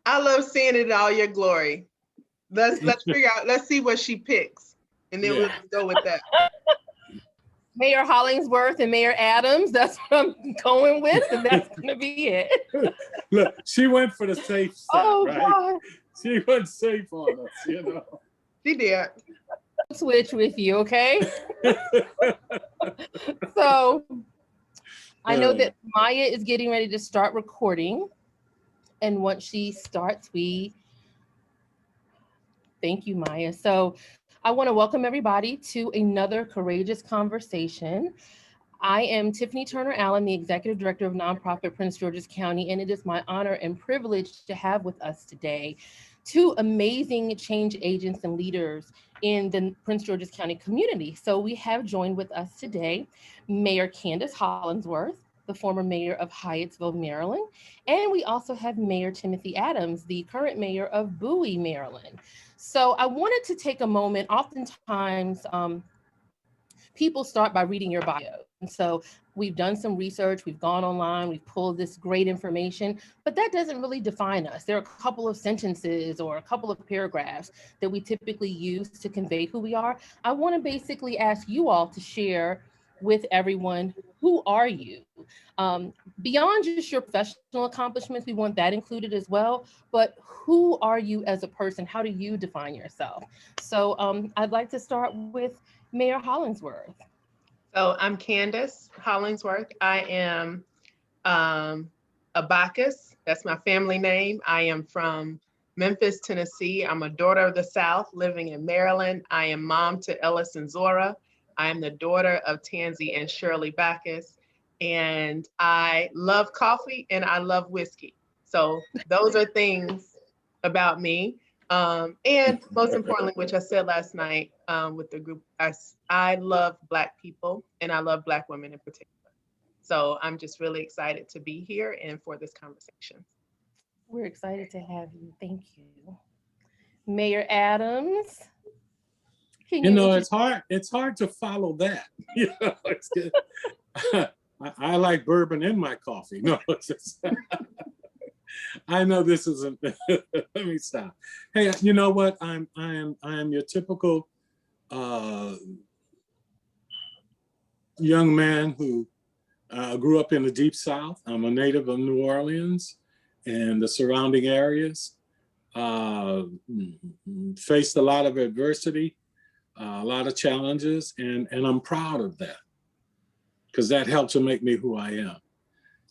I love seeing it in all your glory. Let's figure out. Let's see what she picks, and then we'll Yeah. just go with that. Mayor Hollingsworth and Mayor Adams. That's what I'm going with, and that's going to be it. Look, she went for the safe side, Oh, right? God. She went safe on us, you know. She did. Switch with you, okay? So I know that Maya is getting ready to start recording. And once she starts, thank you, Maya. So I want to welcome everybody to another courageous conversation. I am Tiffany Turner Allen, the Executive Director of Nonprofit Prince George's County, and it is my honor and privilege to have with us today two amazing change agents and leaders in the Prince George's County community. So we have joined with us today Mayor Candance Hollingsworth, the former mayor of Hyattsville, Maryland, and we also have Mayor Timothy Adams, the current mayor of Bowie, Maryland. So I wanted to take a moment. Oftentimes, people start by reading your bio. And so we've done some research, we've gone online, we've pulled this great information, but that doesn't really define us. There are a couple of sentences or a couple of paragraphs that we typically use to convey who we are. I want to basically ask you all to share with everyone, who are you? Beyond just your professional accomplishments, we want that included as well, but who are you as a person? How do you define yourself? So I'd like to start with Mayor Hollingsworth. So I'm Candance Hollingsworth. I am a Bacchus. That's my family name. I am from Memphis, Tennessee. I'm a daughter of the South living in Maryland. I am mom to Ellis and Zora. I am the daughter of Tansy and Shirley Bacchus. And I love coffee and I love whiskey. So those are things about me. And most importantly, which I said last night with the group, I love Black people and I love Black women in particular. So I'm just really excited to be here and for this conversation. We're excited to have you. Thank you. Mayor Adams. You know, it's hard to follow that. You know, it's good. I like bourbon in my coffee. No, it's just, I know this isn't. Let me stop. Hey, you know what? I am your typical young man who grew up in the Deep South. I'm a native of New Orleans and the surrounding areas. Faced a lot of adversity, a lot of challenges, and I'm proud of that because that helped to make me who I am.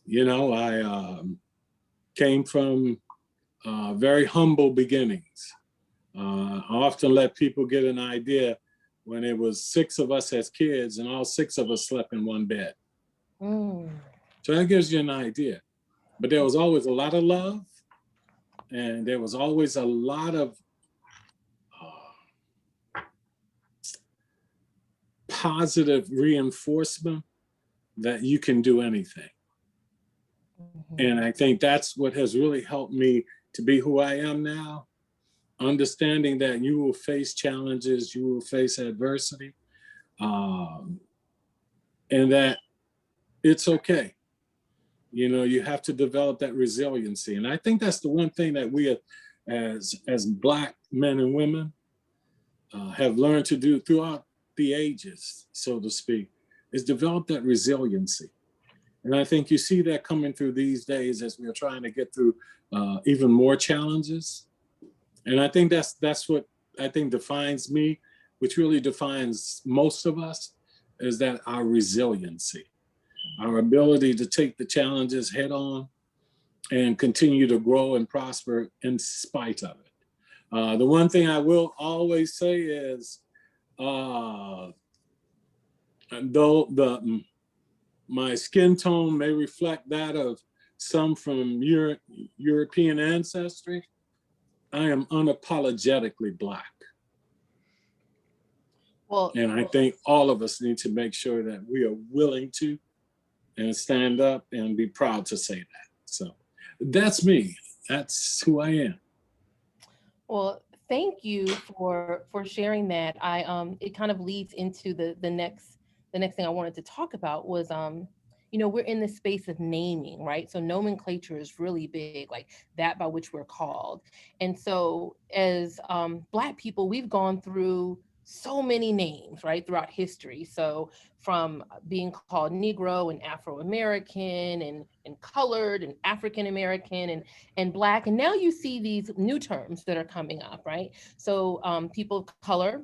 You know, I came from very humble beginnings. I often let people get an idea when it was 6 of us as kids and all 6 of us slept in one bed. So that gives you an idea. But there was always a lot of love and there was always a lot of positive reinforcement that you can do anything. And I think that's what has really helped me to be who I am now. Understanding that you will face challenges, you will face adversity, and that it's okay. You know, you have to develop that resiliency. And I think that's the one thing that we as Black men and women have learned to do throughout the ages, so to speak, is develop that resiliency. And I think you see that coming through these days as we are trying to get through even more challenges. And I think that's what I think defines me, which really defines most of us, is that our resiliency, our ability to take the challenges head on and continue to grow and prosper in spite of it. The one thing I will always say is, though my skin tone may reflect that of some from European ancestry, I am unapologetically Black. Well, and I think all of us need to make sure that we are willing to and stand up and be proud to say that. So that's me. That's who I am. Well, thank you for sharing that. It kind of leads into the next thing I wanted to talk about was we're in the space of naming, right? So nomenclature is really big, like that by which we're called. And so as Black people, we've gone through so many names, right, throughout history. So from being called Negro and Afro-American and colored and African-American and Black. And now you see these new terms that are coming up, right? So people of color,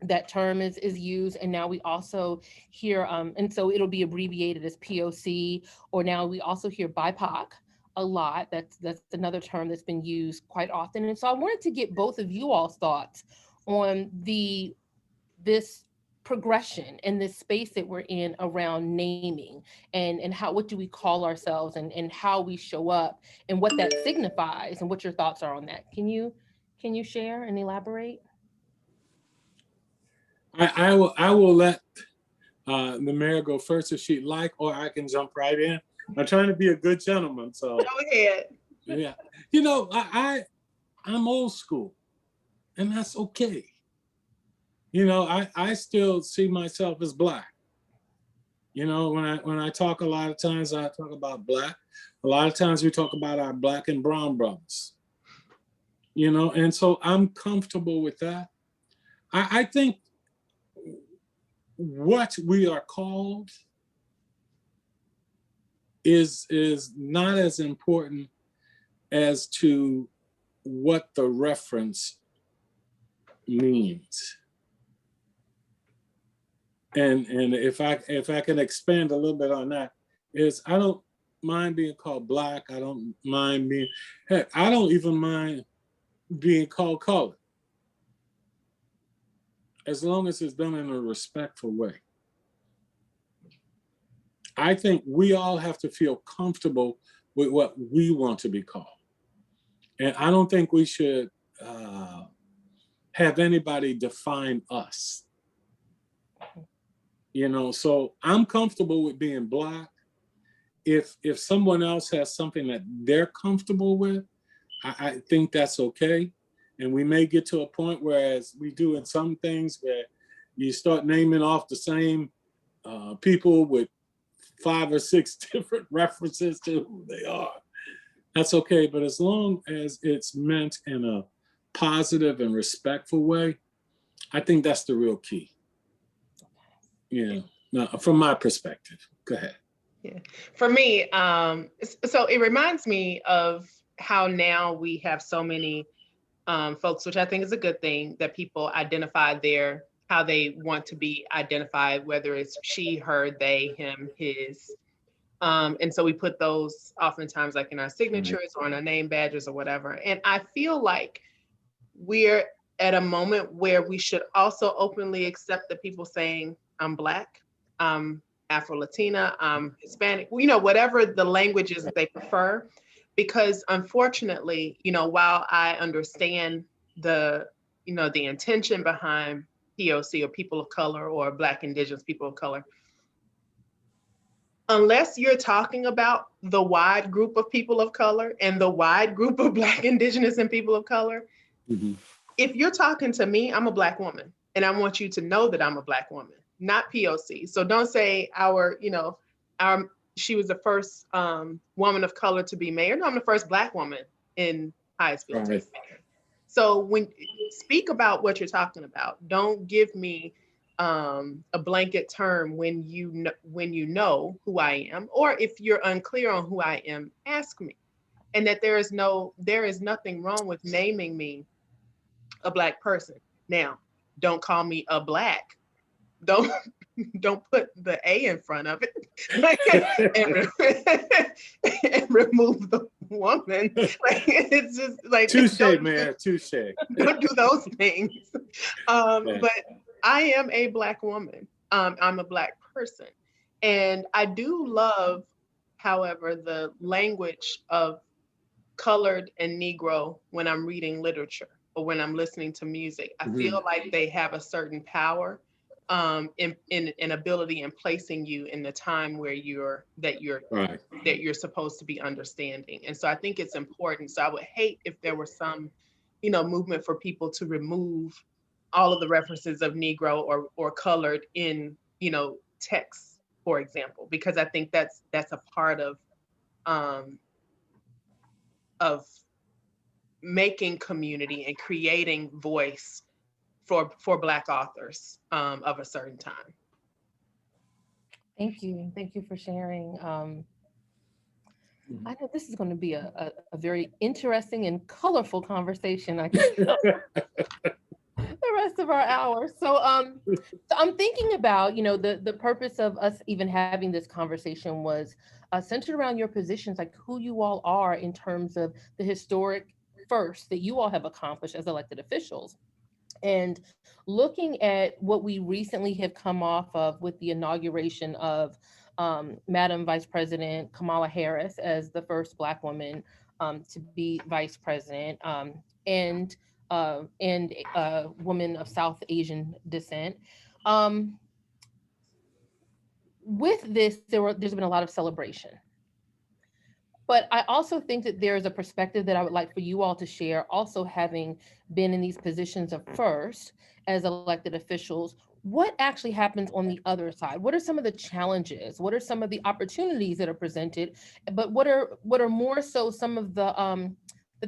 that term is used, and now we also hear and so it'll be abbreviated as POC, or now we also hear BIPOC a lot. That's another term that's been used quite often. And so I wanted to get both of you all's thoughts on this progression and this space that we're in around naming, and how, what do we call ourselves, and how we show up and what that signifies, and what your thoughts are on that. Can you share and elaborate? I will let the mayor go first if she'd like, or I can jump right in. I'm trying to be a good gentleman, so Go ahead. yeah. I'm old school, and that's okay. I still see myself as Black. When I talk, a lot of times I talk about Black. A lot of times we talk about our Black and brown brothers. And so I'm comfortable with that. I think what we are called is not as important as to what the reference means. And if I can expand a little bit on that, is I don't mind being called Black. I don't mind being, heck, I don't even mind being called colored, as long as it's done in a respectful way. I think we all have to feel comfortable with what we want to be called. And I don't think we should have anybody define us. So I'm comfortable with being Black. If someone else has something that they're comfortable with, I think that's okay. And we may get to a point where, as we do in some things, where you start naming off the same people with 5 or 6 different references to who they are. That's okay. But as long as it's meant in a positive and respectful way, I think that's the real key. Now, from my perspective. Go ahead. Yeah. For me, so it reminds me of how now we have so many folks, which I think is a good thing, that people identify how they want to be identified, whether it's she, her, they, him, his. And so we put those oftentimes like in our signatures or in our name badges or whatever. And I feel like we're at a moment where we should also openly accept the people saying, I'm Black, I'm Afro-Latina, I'm Hispanic, whatever the languages that they prefer. Because unfortunately, while I understand the intention behind POC, or people of color, or Black Indigenous people of color, unless you're talking about the wide group of people of color and the wide group of Black, Indigenous, and people of color, if you're talking to me, I'm a Black woman, and I want you to know that I'm a Black woman, not POC. So don't say she was the first woman of color to be mayor. No, I'm the first Black woman in Hyattsville to be mayor. So when speak about what you're talking about, don't give me a blanket term when you know who I am, or if you're unclear on who I am, ask me. And that there is nothing wrong with naming me a Black person. Now, don't call me a Black. Don't put the A in front of it and remove the woman. Like, it's just like, touche, man, touche. Don't do those things. But I am a Black woman. I'm a Black person. And I do love, however, the language of colored and Negro when I'm reading literature or when I'm listening to music. I feel like they have a certain power in ability in placing you in the time where you're supposed to be understanding. And so I think it's important. So I would hate if there were some, movement for people to remove all of the references of Negro or colored in, text for example, because I think that's a part of making community and creating voice for Black authors of a certain time. Thank you. Thank you for sharing. I know this is going to be a very interesting and colorful conversation. I can tell the rest of our hour. So I'm thinking about, the purpose of us even having this conversation was centered around your positions, like who you all are in terms of the historic first that you all have accomplished as elected officials. And looking at what we recently have come off of with the inauguration of Madam Vice President Kamala Harris as the first Black woman to be vice president, and a woman of South Asian descent. With this, there's been a lot of celebration. But I also think that there is a perspective that I would like for you all to share, also having been in these positions of first as elected officials. What actually happens on the other side? What are some of the challenges? What are some of the opportunities that are presented? But what are more so some of the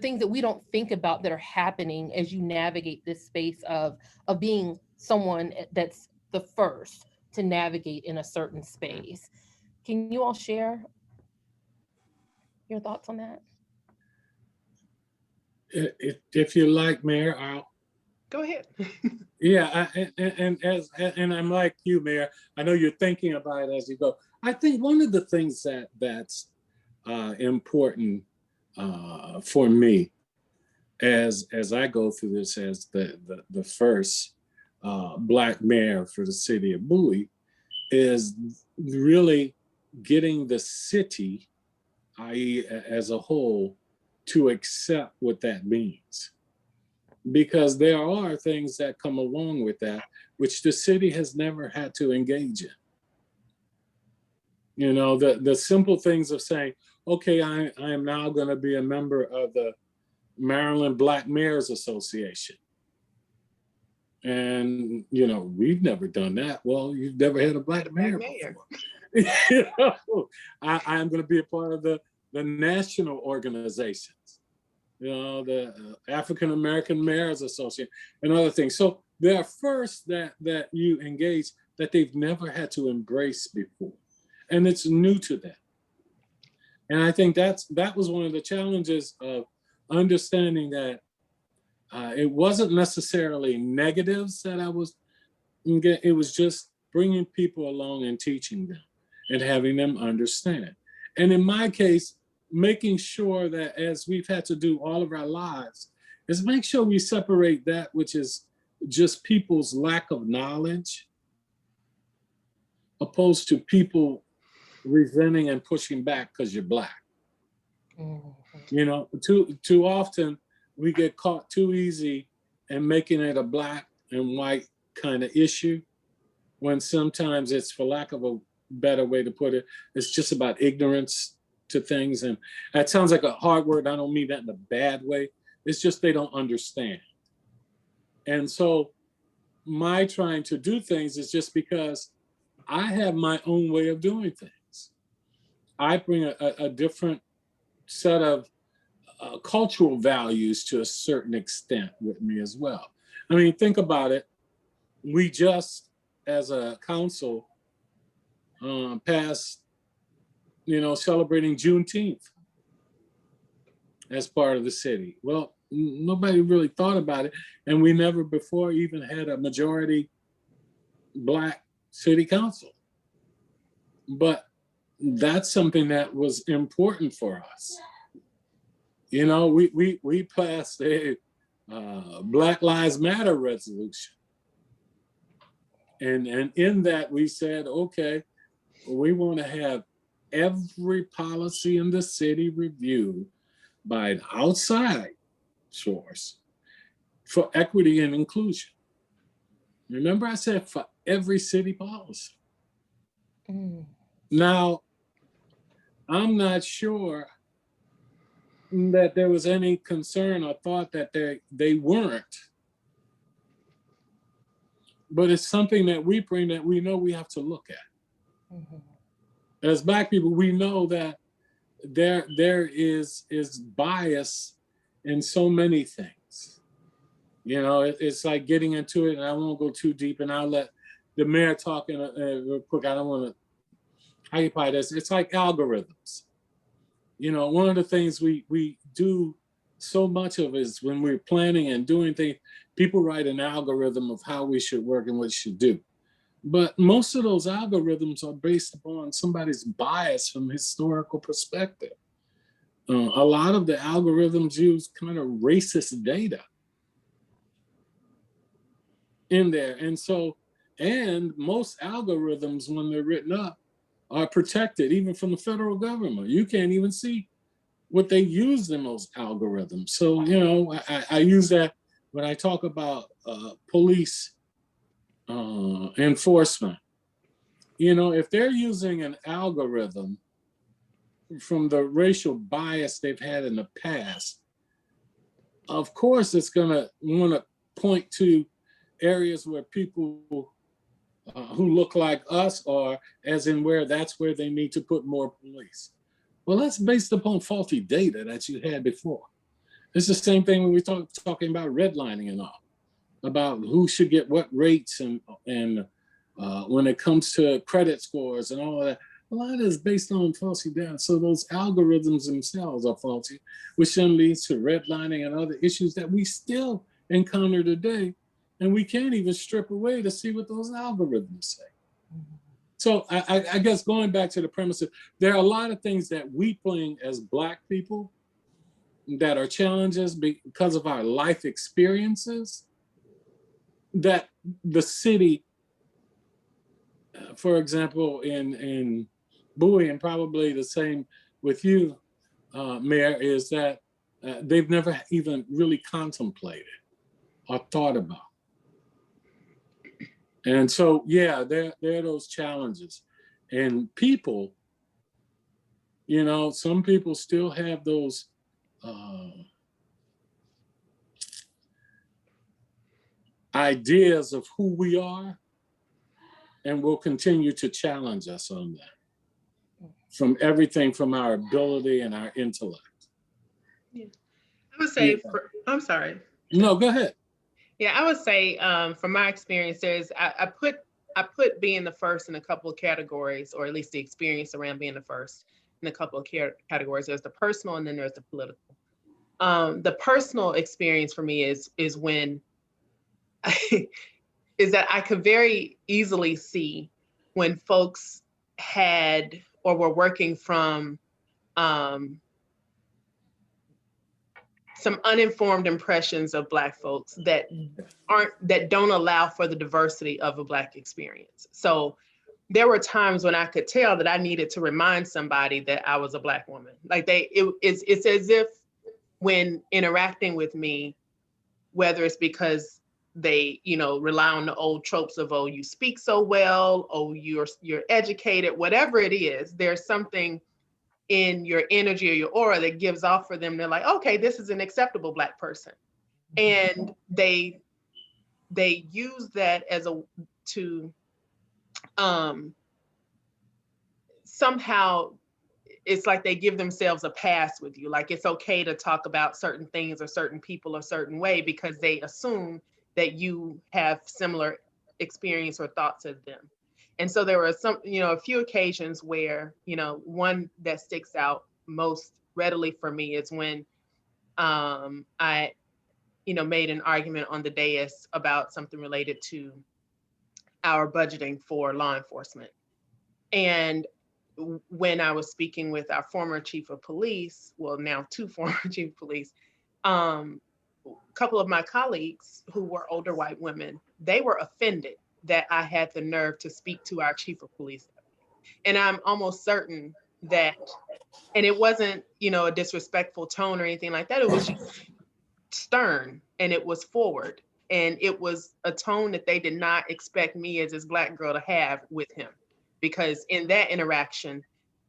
things that we don't think about that are happening as you navigate this space of being someone that's the first to navigate in a certain space? Can you all share your thoughts on that? If you like, Mayor, I'll Go ahead. Yeah, and I'm like you, Mayor. I know you're thinking about it as you go. I think one of the things that's important for me as I go through this as the first Black mayor for the city of Bowie is really getting the city, i.e., as a whole, to accept what that means. Because there are things that come along with that, which the city has never had to engage in. You know, the simple things of saying, okay, I am now going to be a member of the Maryland Black Mayors Association. And, you know, we've never done that. Well, you've never had a Black mayor before. You know, I'm going to be a part of the national organizations. You know, the African American Mayors Association and other things. So there are firsts that you engage that they've never had to embrace before. And it's new to them. And I think that was one of the challenges of understanding that it wasn't necessarily negatives that it was just bringing people along and teaching them and having them understand. And in my case, making sure that as we've had to do all of our lives is make sure we separate that which is just people's lack of knowledge opposed to people resenting and pushing back because you're Black. Mm-hmm. You know, too often we get caught too easy in making it a Black and white kind of issue when sometimes it's, for lack of a better way to put it, it's just about ignorance to things. And that sounds like a hard word. I don't mean that in a bad way. It's just they don't understand. And so my trying to do things is just because I have my own way of doing things. I bring a different set of cultural values to a certain extent with me as well. I mean, think about it. We just, as a council, passed, you know, celebrating Juneteenth as part of the city. Well, nobody really thought about it. And we never before even had a majority Black city council. But that's something that was important for us. You know, we passed a Black Lives Matter resolution. And in that we said, okay, we want to have every policy in the city reviewed by an outside source for equity and inclusion. Remember I said for every city policy. Mm. Now, I'm not sure that there was any concern or thought that they weren't. But it's something that we bring that we know we have to look at. As Black people, we know that there is bias in so many things. You know, it's like getting into it, and I won't go too deep, and I'll let the mayor talk in real quick. I don't want to occupy this. It's like algorithms. You know, one of the things we do so much of is when we're planning and doing things, people write an algorithm of how we should work and what we should do. But most of those algorithms are based upon somebody's bias from historical perspective. A lot of the algorithms use kind of racist data in there. And so, and most algorithms, when they're written up, are protected even from the federal government. You can't even see what they use in those algorithms. So, you know, I use that when I talk about police enforcement. You know, if they're using an algorithm from the racial bias they've had in the past, of course it's gonna wanna point to areas where people who look like us are, as in where that's where they need to put more police. Well, that's based upon faulty data that you had before. It's the same thing when we're talking about redlining and all, about who should get what rates and when it comes to credit scores and all of that. A lot of it is based on faulty data. So those algorithms themselves are faulty, which then leads to redlining and other issues that we still encounter today. And we can't even strip away to see what those algorithms say. So I guess going back to the premise, there are a lot of things that we bring as Black people that are challenges because of our life experiences that the city, for example, in Bowie, and probably the same with you, Mayor, is that they've never even really contemplated or thought about. And so, yeah, there are those challenges. And people, you know, some people still have those ideas of who we are, and will continue to challenge us on that, from everything from our ability and our intellect. Yeah. I would say, Yeah. I'm sorry. No, go ahead. Yeah, I would say from my experiences, I put being the first in a couple of categories, or at least the experience around being the first in a couple of categories. There's the personal, and then there's the political. The personal experience for me is when is that I could very easily see when folks had or were working from some uninformed impressions of Black folks that don't allow for the diversity of a Black experience. So there were times when I could tell that I needed to remind somebody that I was a Black woman. Like it's as if when interacting with me, whether it's because they, you know, rely on the old tropes of, oh, you speak so well, oh, you're educated, whatever it is, there's something in your energy or your aura that gives off for them. They're like, okay, this is an acceptable Black person. And they use that as somehow it's like they give themselves a pass with you. Like it's okay to talk about certain things or certain people a certain way because they assume that you have similar experience or thoughts as them. And so there were a few occasions where, one that sticks out most readily for me is when I, made an argument on the dais about something related to our budgeting for law enforcement. And when I was speaking with our former chief of police, well, now two former chief of police, a couple of my colleagues who were older white women, they were offended that I had the nerve to speak to our chief of police. And I'm almost certain that, and it wasn't, a disrespectful tone or anything like that. It was just stern and it was forward. And it was a tone that they did not expect me as this Black girl to have with him. Because in that interaction,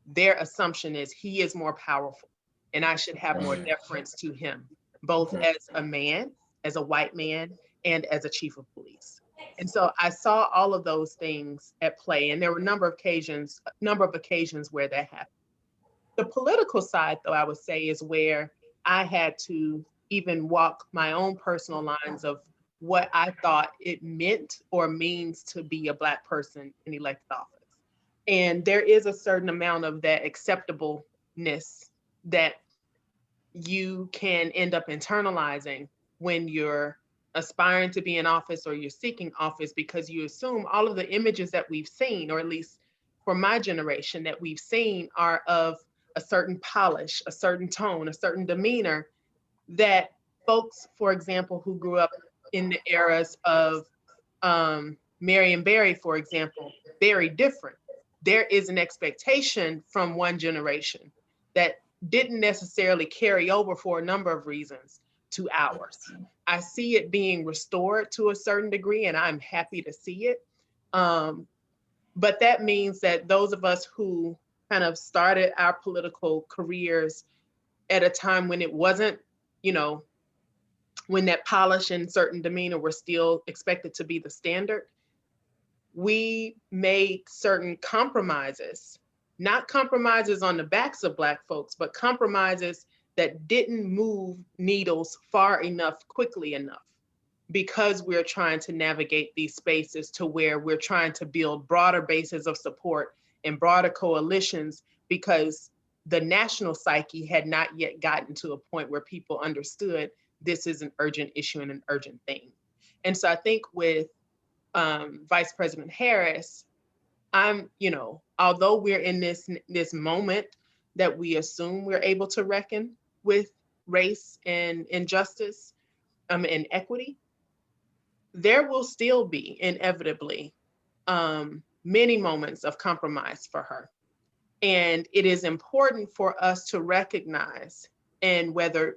their assumption is he is more powerful and I should have more deference to him, both as a man, as a white man, and as a chief of police. And so I saw all of those things at play, and there were a number of occasions where that happened. The political side, though, I would say, is where I had to even walk my own personal lines of what I thought it meant or means to be a Black person in elected office. And there is a certain amount of that acceptableness that you can end up internalizing when you're aspiring to be in office or you're seeking office, because you assume all of the images that we've seen, or at least for my generation that we've seen, are of a certain polish, a certain tone, a certain demeanor that folks, for example, who grew up in the eras of Marion Barry, for example, very different. There is an expectation from one generation that didn't necessarily carry over for a number of reasons to ours. I see it being restored to a certain degree, and I'm happy to see it. But that means that those of us who kind of started our political careers at a time when it wasn't, when that polish and certain demeanor were still expected to be the standard, we made certain compromises, not compromises on the backs of Black folks, but compromises that didn't move needles far enough, quickly enough, because we're trying to navigate these spaces to where we're trying to build broader bases of support and broader coalitions, because the national psyche had not yet gotten to a point where people understood this is an urgent issue and an urgent thing. And so I think with Vice President Harris, although we're in this moment that we assume we're able to reckon with race and injustice and equity, there will still be inevitably many moments of compromise for her. And it is important for us to recognize, and whether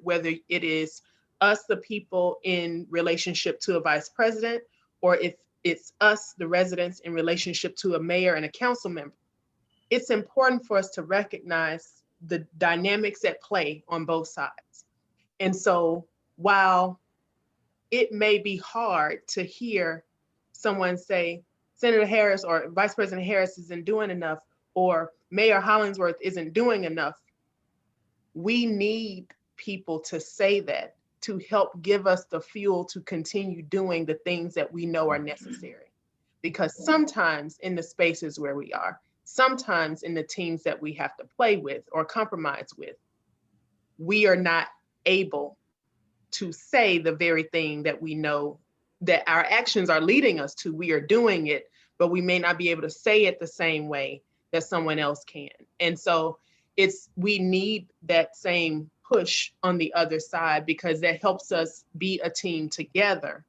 it is us, the people, in relationship to a vice president, or if it's us, the residents, in relationship to a mayor and a council member, it's important for us to recognize the dynamics at play on both sides. And so while it may be hard to hear someone say, Senator Harris or Vice President Harris isn't doing enough, or Mayor Hollingsworth isn't doing enough, we need people to say that to help give us the fuel to continue doing the things that we know are necessary. Because sometimes in the spaces where we are, sometimes in the teams that we have to play with or compromise with, we are not able to say the very thing that we know that our actions are leading us to. We are doing it, but we may not be able to say it the same way that someone else can. And so we need that same push on the other side, because that helps us be a team together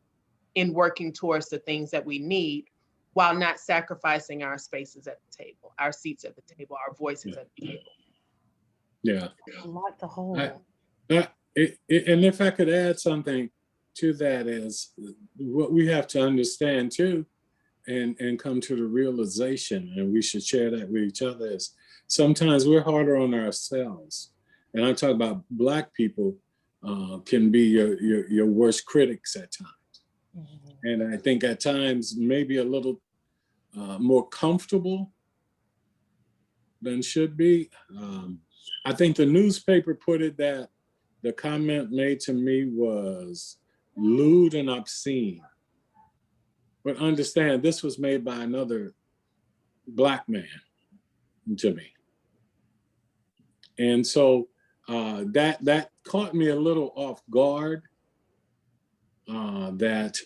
in working towards the things that we need, while not sacrificing our spaces at the table, our seats at the table, our voices at the table. Yeah. A lot to hold. And if I could add something to that, is what we have to understand too, and come to the realization, and we should share that with each other, is sometimes we're harder on ourselves. And I'm talking about Black people can be your worst critics at times. Mm-hmm. And I think at times maybe a little more comfortable than should be. I think the newspaper put it that the comment made to me was lewd and obscene. But understand, this was made by another Black man to me. And so that caught me a little off guard, that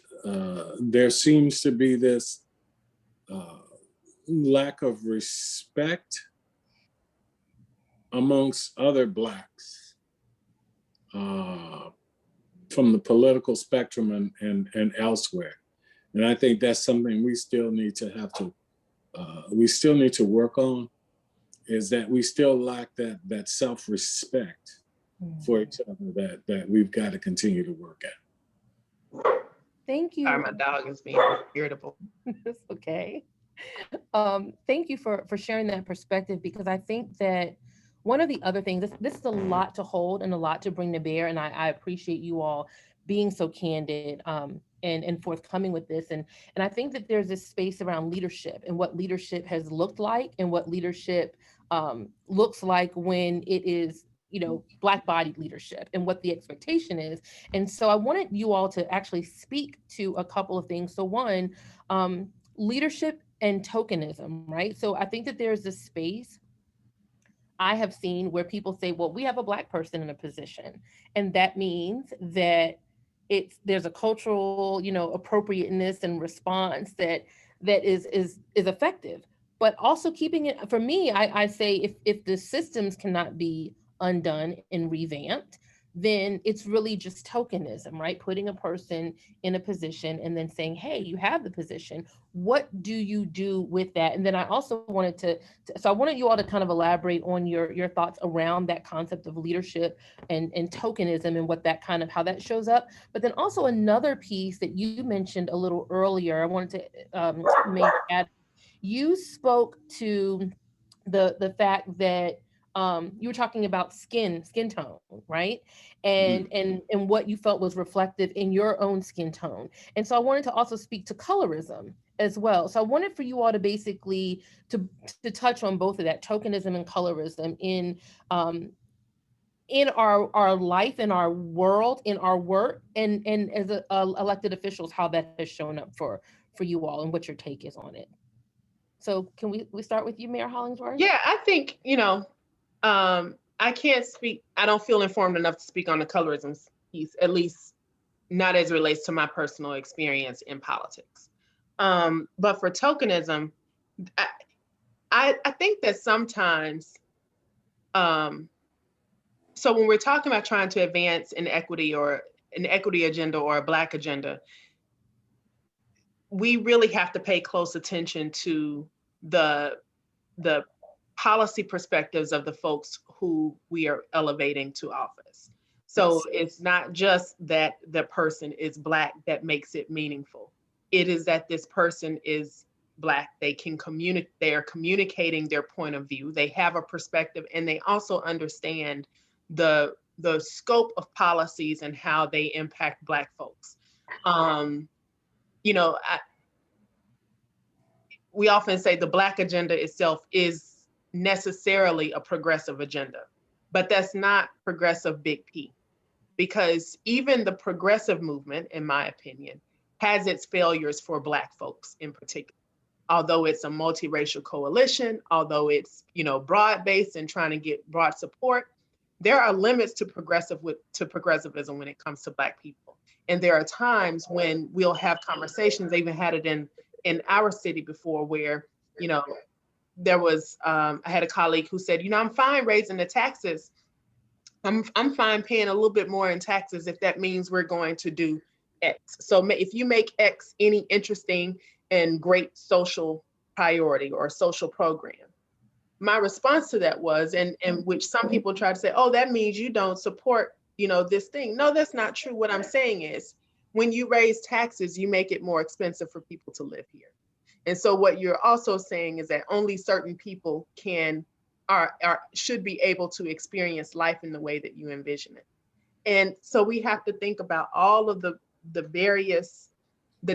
there seems to be this lack of respect amongst other Blacks from the political spectrum and elsewhere. And I think that's something we still need to work on, is that we still lack that self-respect for each other that we've got to continue to work at. Thank you. Sorry, my dog is being irritable. It's okay. Thank you for sharing that perspective, because I think that one of the other things, this is a lot to hold and a lot to bring to bear, and I appreciate you all being so candid and forthcoming with this. And I think that there's this space around leadership and what leadership has looked like and what leadership looks like when it is, you know, Black bodied leadership and what the expectation is. And so I wanted you all to actually speak to a couple of things. So one, leadership and tokenism, right? So I think that there's this space I have seen where people say, well, we have a Black person in a position, and that means that there's a cultural, you know, appropriateness and response that is effective. But also keeping it, for me, I say, if the systems cannot be undone and revamped, then it's really just tokenism, right? Putting a person in a position and then saying, hey, you have the position. What do you do with that? And then I also wanted so I wanted you all to kind of elaborate on your thoughts around that concept of leadership and tokenism and what that kind of, how that shows up. But then also another piece that you mentioned a little earlier, I wanted to make add, you spoke to the fact that you were talking about skin tone, right? And what you felt was reflective in your own skin tone. And so I wanted to also speak to colorism as well. So I wanted for you all to basically to touch on both of that, tokenism and colorism in our life, in our world, in our work, and as elected officials, how that has shown up for you all and what your take is on it. So can we start with you, Mayor Hollingsworth? Yeah, I think, I can't speak, I don't feel informed enough to speak on the colorism piece, at least not as it relates to my personal experience in politics. But for tokenism, I think that sometimes, so when we're talking about trying to advance an equity or an equity agenda or a Black agenda, we really have to pay close attention to the policy perspectives of the folks who we are elevating to office. So it's not just that the person is Black that makes it meaningful. It is that this person is Black. They can communicate, they are communicating their point of view. They have a perspective, and they also understand the scope of policies and how they impact Black folks. We often say the Black agenda itself is necessarily a progressive agenda, but that's not progressive big P, because even the progressive movement, in my opinion, has its failures for Black folks in particular. Although it's a multiracial coalition, although it's, broad-based and trying to get broad support, there are limits to progressivism when it comes to Black people. And there are times when we'll have conversations, I even had it in our city before, where, there was, I had a colleague who said, I'm fine raising the taxes. I'm fine paying a little bit more in taxes if that means we're going to do X. So if you make X any interesting and great social priority or social program. My response to that was, and which some people try to say, oh, that means you don't support, this thing. No, that's not true. What I'm saying is, when you raise taxes, you make it more expensive for people to live here. And so what you're also saying is that only certain people should be able to experience life in the way that you envision it. And so we have to think about all of the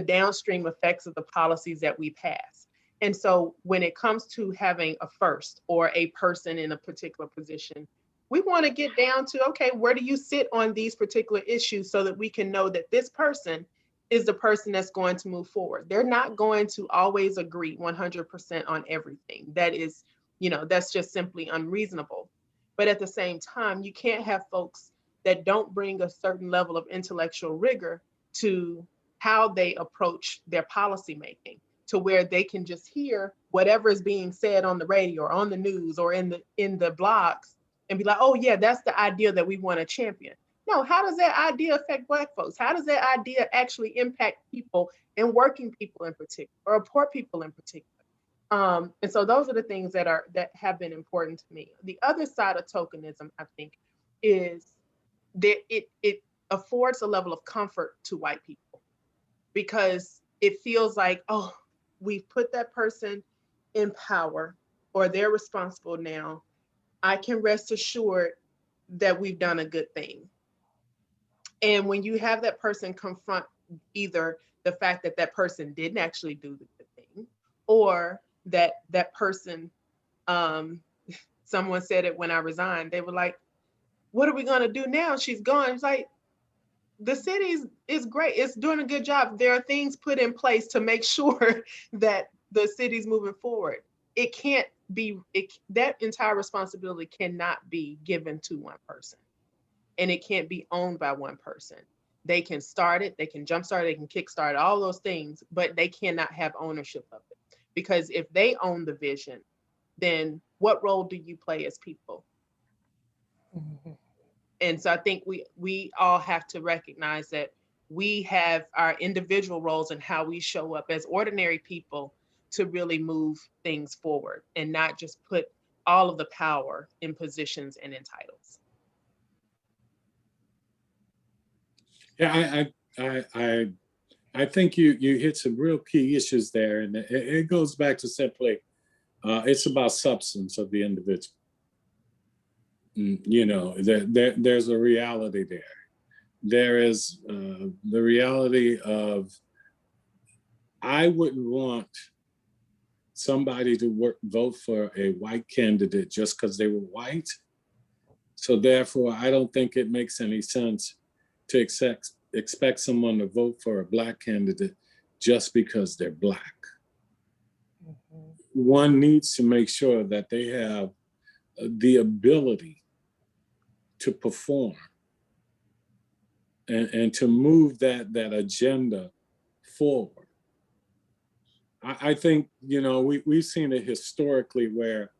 downstream effects of the policies that we pass. And so when it comes to having a first or a person in a particular position, we want to get down to, okay, where do you sit on these particular issues so that we can know that this person is the person that's going to move forward. They're not going to always agree 100% on everything. That is, that's just simply unreasonable. But at the same time, you can't have folks that don't bring a certain level of intellectual rigor to how they approach their policymaking, to where they can just hear whatever is being said on the radio or on the news or in the blogs and be like, oh yeah, that's the idea that we want to champion. No, how does that idea affect Black folks? How does that idea actually impact people, and working people in particular, or poor people in particular? And so those are the things that have been important to me. The other side of tokenism, I think, is that it affords a level of comfort to white people, because it feels like, oh, we've put that person in power, or they're responsible now. I can rest assured that we've done a good thing. And when you have that person confront either the fact that that person didn't actually do the thing, or that that person, someone said it when I resigned, they were like, what are we going to do now? She's gone. It's like, the city is great. It's doing a good job. There are things put in place to make sure that the city's moving forward. It can't be, that entire responsibility cannot be given to one person, and it can't be owned by one person. They can start it, they can jumpstart it, they can kickstart all those things, but they cannot have ownership of it. Because if they own the vision, then what role do you play as people? Mhm. And so I think we all have to recognize that we have our individual roles and how we show up as ordinary people to really move things forward, and not just put all of the power in positions and in titles. Yeah, I think you hit some real key issues there, and it goes back to simply, it's about substance of the individual. You know, there's a reality there. There is the reality of, I wouldn't want somebody to vote for a white candidate just because they were white. So therefore, I don't think it makes any sense to expect someone to vote for a Black candidate just because they're Black. Mhm. One needs to make sure that they have the ability to perform and to move that agenda forward. I think, you know, we've seen it historically where,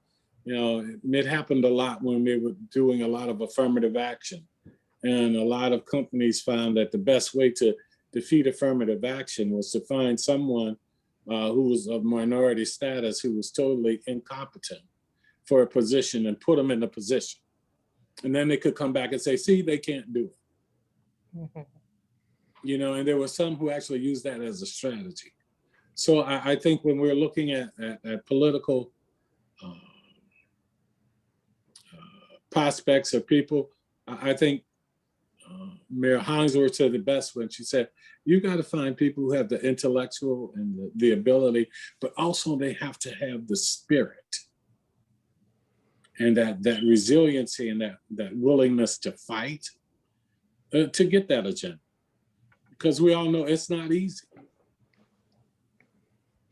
you know, it happened a lot when they were doing a lot of affirmative action. And a lot of companies found that the best way to defeat affirmative action was to find someone who was of minority status, who was totally incompetent for a position, and put them in the position. And then they could come back and say, see, they can't do it. Mhm. You know, and there were some who actually used that as a strategy. So I think when we're looking at political prospects of people, I think Mayor Hollingsworth said the best when she said, you got to find people who have the intellectual and the ability, but also they have to have the spirit and that resiliency and that willingness to fight to get that agenda. Because we all know it's not easy.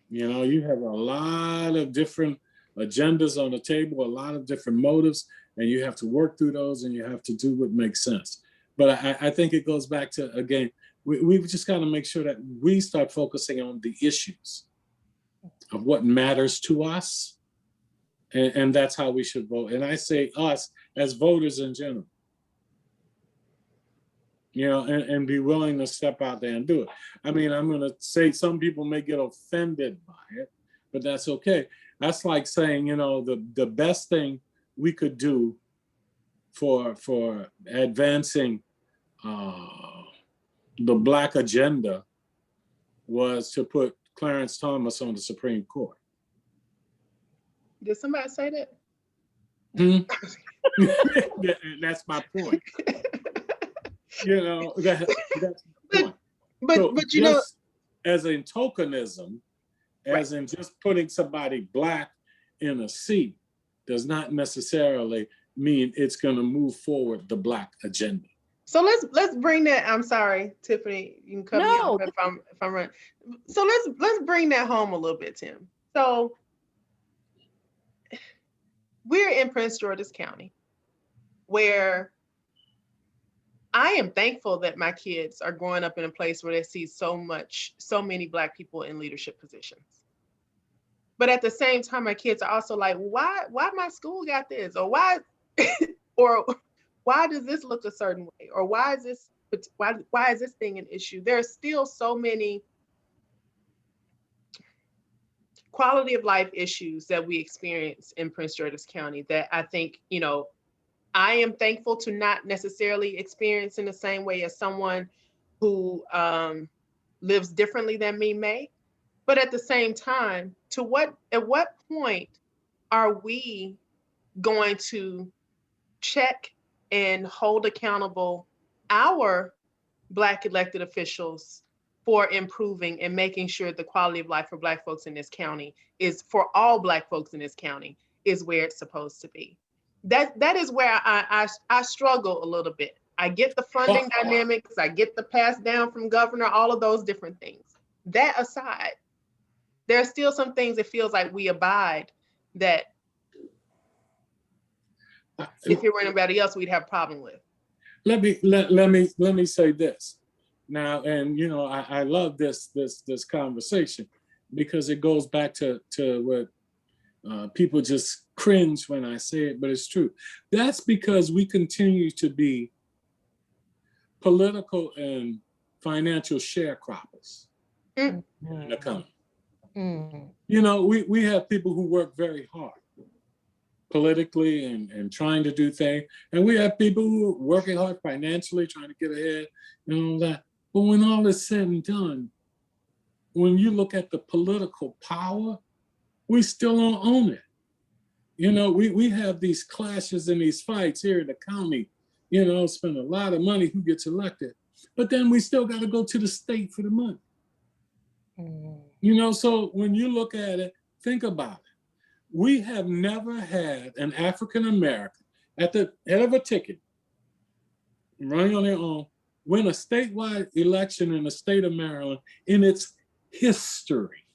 You know, you have a lot of different agendas on the table, a lot of different motives, and you have to work through those, and you have to do what makes sense. But I think it goes back to, again, we've just got to make sure that we start focusing on the issues of what matters to us. And that's how we should vote. And I say us as voters in general, you know, and be willing to step out there and do it. I mean, I'm going to say some people may get offended by it, but that's okay. That's like saying, you know, the best thing we could do for advancing the Black agenda was to put Clarence Thomas on the Supreme Court. Did somebody say that? That's my point. You know, that's the point. But you know, as in tokenism, as in just putting somebody Black in a seat, does not necessarily mean it's going to move forward the Black agenda. So let's bring that. I'm sorry, Tiffany. You can cut me off if I'm right. So let's bring that home a little bit, Tim. So we're in Prince George's County, where I am thankful that my kids are growing up in a place where they see so many Black people in leadership positions. But at the same time, my kids are also like, why my school got this, or why, or why does this look a certain way, or why is this thing an issue? There are still so many quality of life issues that we experience in Prince George's County that I think, you know, I am thankful to not necessarily experience in the same way as someone who lives differently than me may. But at the same time, at what point are we going to check and hold accountable our Black elected officials for improving and making sure the quality of life for Black folks in this county is, for all Black folks in this county, is where it's supposed to be. That is where I struggle a little bit. I get the funding dynamics, I get the pass down from governor, all of those different things. That aside, there are still some things it feels like we abide that if it were anybody else, we'd have a problem with. Let me say this now, and you know, I love this conversation because it goes back to what people just cringe when I say it, but it's true. That's because we continue to be political and financial sharecroppers in the country. You know, we have people who work very hard politically and trying to do things, and we have people who are working hard financially, trying to get ahead and all that. But when all is said and done, when you look at the political power, we still don't own it. You know, we have these clashes and these fights here in the county, you know, spend a lot of money who gets elected, but then we still got to go to the state for the money. You know, so when you look at it, think about it. We have never had an African American at the head of a ticket, running on their own, win a statewide election in the state of Maryland in its history.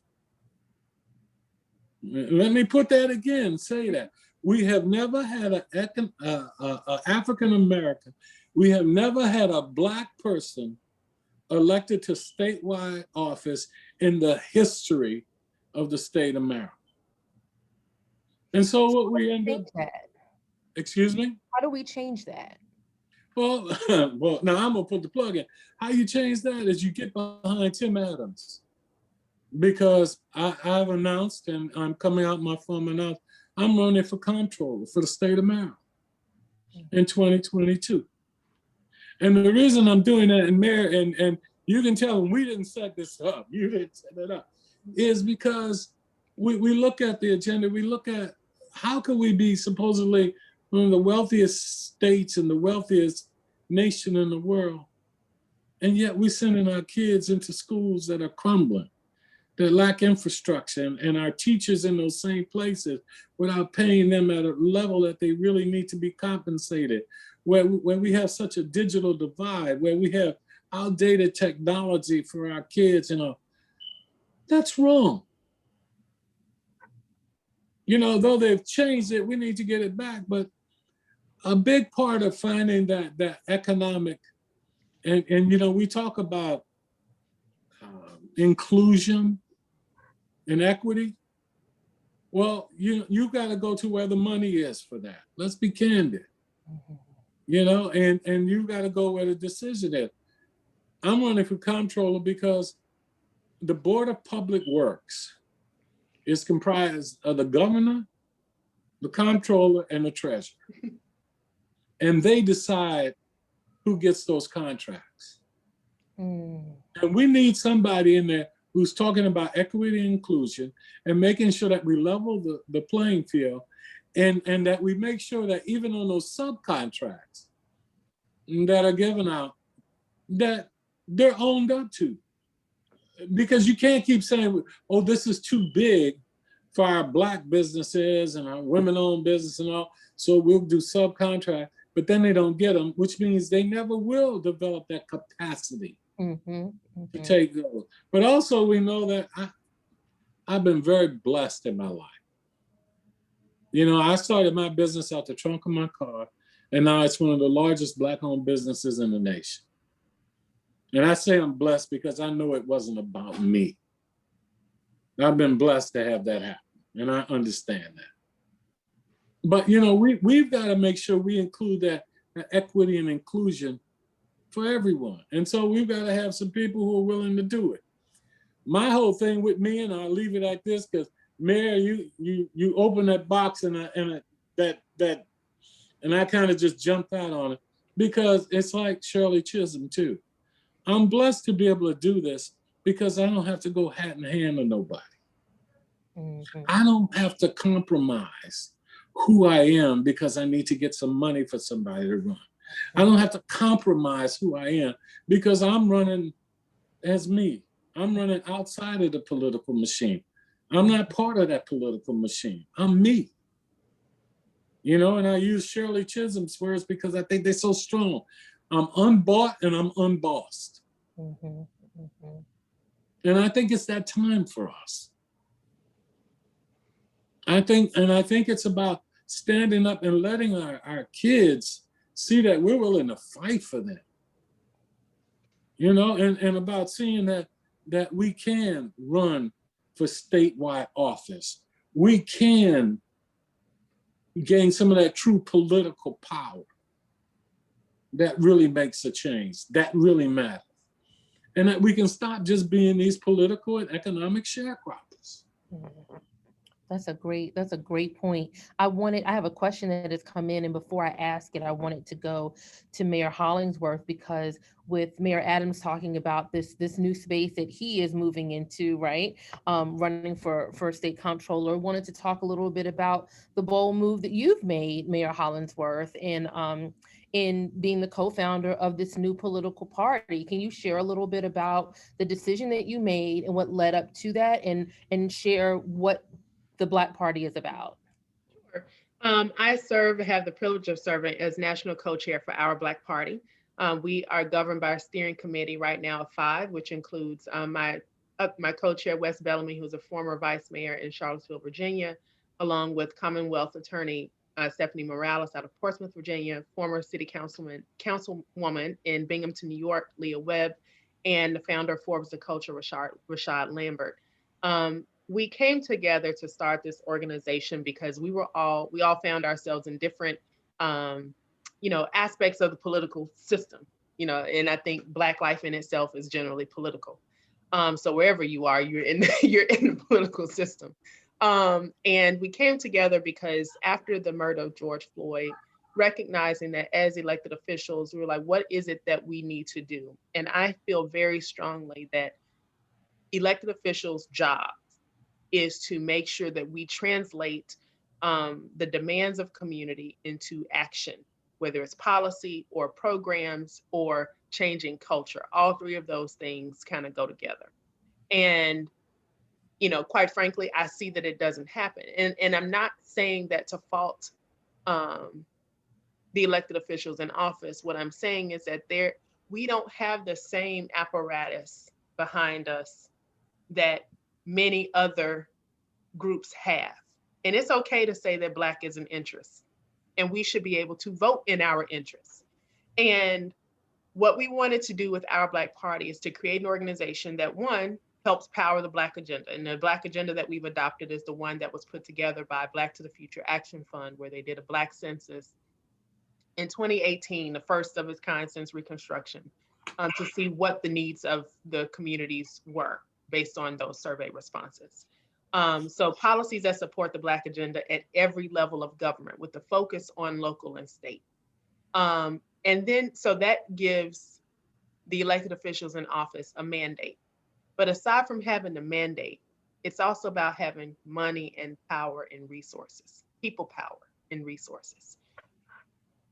Let me put that again, say that. We have never had an African American, we have never had a Black person elected to statewide office in the history of the state of Maryland. And so what we end up, excuse me? How do we change that? Well, now I'm gonna put the plug in. How you change that is you get behind Tim Adams, because I've announced, and I'm coming out my form announced, I'm running for comptroller for the state of Maryland in 2022. And the reason I'm doing that, and Mayor, and you can tell them we didn't set this up, you didn't set it up, is because we look at the agenda, we look at how can we be supposedly one of the wealthiest states and the wealthiest nation in the world, and yet we're sending our kids into schools that are crumbling, that lack infrastructure, and our teachers in those same places without paying them at a level that they really need to be compensated, where we have such a digital divide, where we have outdated technology for our kids, you know, that's wrong. You know, though they've changed it, we need to get it back. But a big part of finding that economic, and you know, we talk about inclusion and equity. Well, you got to go to where the money is for that. Let's be candid. You know, and you got to go where the decision is. I'm running for comptroller because the Board of Public Works is comprised of the governor, the comptroller, and the treasurer. And they decide who gets those contracts. And we need somebody in there who's talking about equity and inclusion and making sure that we level the playing field, and that we make sure that even on those subcontracts that are given out, that they're owned up to. Because you can't keep saying, oh, this is too big for our Black businesses and our women-owned business and all, so we'll do subcontract, but then they don't get them, which means they never will develop that capacity to take those. But also we know that I've been very blessed in my life. You know, I started my business out the trunk of my car, and now it's one of the largest Black-owned businesses in the nation. And I say I'm blessed because I know it wasn't about me. I've been blessed to have that happen, and I understand that. But you know, we've got to make sure we include that equity and inclusion for everyone. And so we've got to have some people who are willing to do it. My whole thing with me, and I'll leave it at this, because Mayor, you open that box and I kind of just jumped out on it, because it's like Shirley Chisholm too. I'm blessed to be able to do this because I don't have to go hat in hand with nobody. I don't have to compromise who I am because I need to get some money for somebody to run. I don't have to compromise who I am because I'm running as me. I'm running outside of the political machine. I'm not part of that political machine. I'm me. You know, and I use Shirley Chisholm's words because I think they're so strong. I'm unbought and I'm unbossed. Mm-hmm. Mm-hmm. And I think it's that time for us. I think it's about standing up and letting our kids see that we're willing to fight for them. You know, and about seeing that we can run for statewide office. We can gain some of that true political power that really makes a change, that really matters. And that we can stop just being these political and economic sharecroppers. That's a great point. I have a question that has come in, and before I ask it, I wanted to go to Mayor Hollingsworth, because with Mayor Adams talking about this new space that he is moving into, right? Running for state comptroller, wanted to talk a little bit about the bold move that you've made, Mayor Hollingsworth, in being the co-founder of this new political party. Can you share a little bit about the decision that you made and what led up to that, and share what the Black Party is about? Sure. I have the privilege of serving as national co-chair for our Black Party. We are governed by a steering committee right now of 5, which includes my co-chair, Wes Bellamy, who's a former vice mayor in Charlottesville, Virginia, along with Commonwealth Attorney Stephanie Morales out of Portsmouth, Virginia, former city councilwoman in Binghamton, New York, Leah Webb, and the founder of Forbes the Culture, Rashad Lambert. We came together to start this organization because we all found ourselves in different, aspects of the political system, and I think Black life in itself is generally political. So wherever you are, you're in the political system. And we came together because after the murder of George Floyd, recognizing that as elected officials, we were like, what is it that we need to do? And I feel very strongly that elected officials' job is to make sure that we translate the demands of community into action, whether it's policy or programs or changing culture. All 3 of those things kind of go together. And, quite frankly, I see that it doesn't happen. And I'm not saying that to fault the elected officials in office. What I'm saying is that we don't have the same apparatus behind us that many other groups have. And it's okay to say that Black is an interest, and we should be able to vote in our interests. And what we wanted to do with our Black Party is to create an organization that, one, helps power the Black agenda. And the Black agenda that we've adopted is the one that was put together by Black to the Future Action Fund, where they did a Black census in 2018, the first of its kind since Reconstruction, to see what the needs of the communities were based on those survey responses. So policies that support the Black agenda at every level of government, with the focus on local and state. And then, so that gives the elected officials in office a mandate. But aside from having the mandate, it's also about having money and power and resources, people power and resources.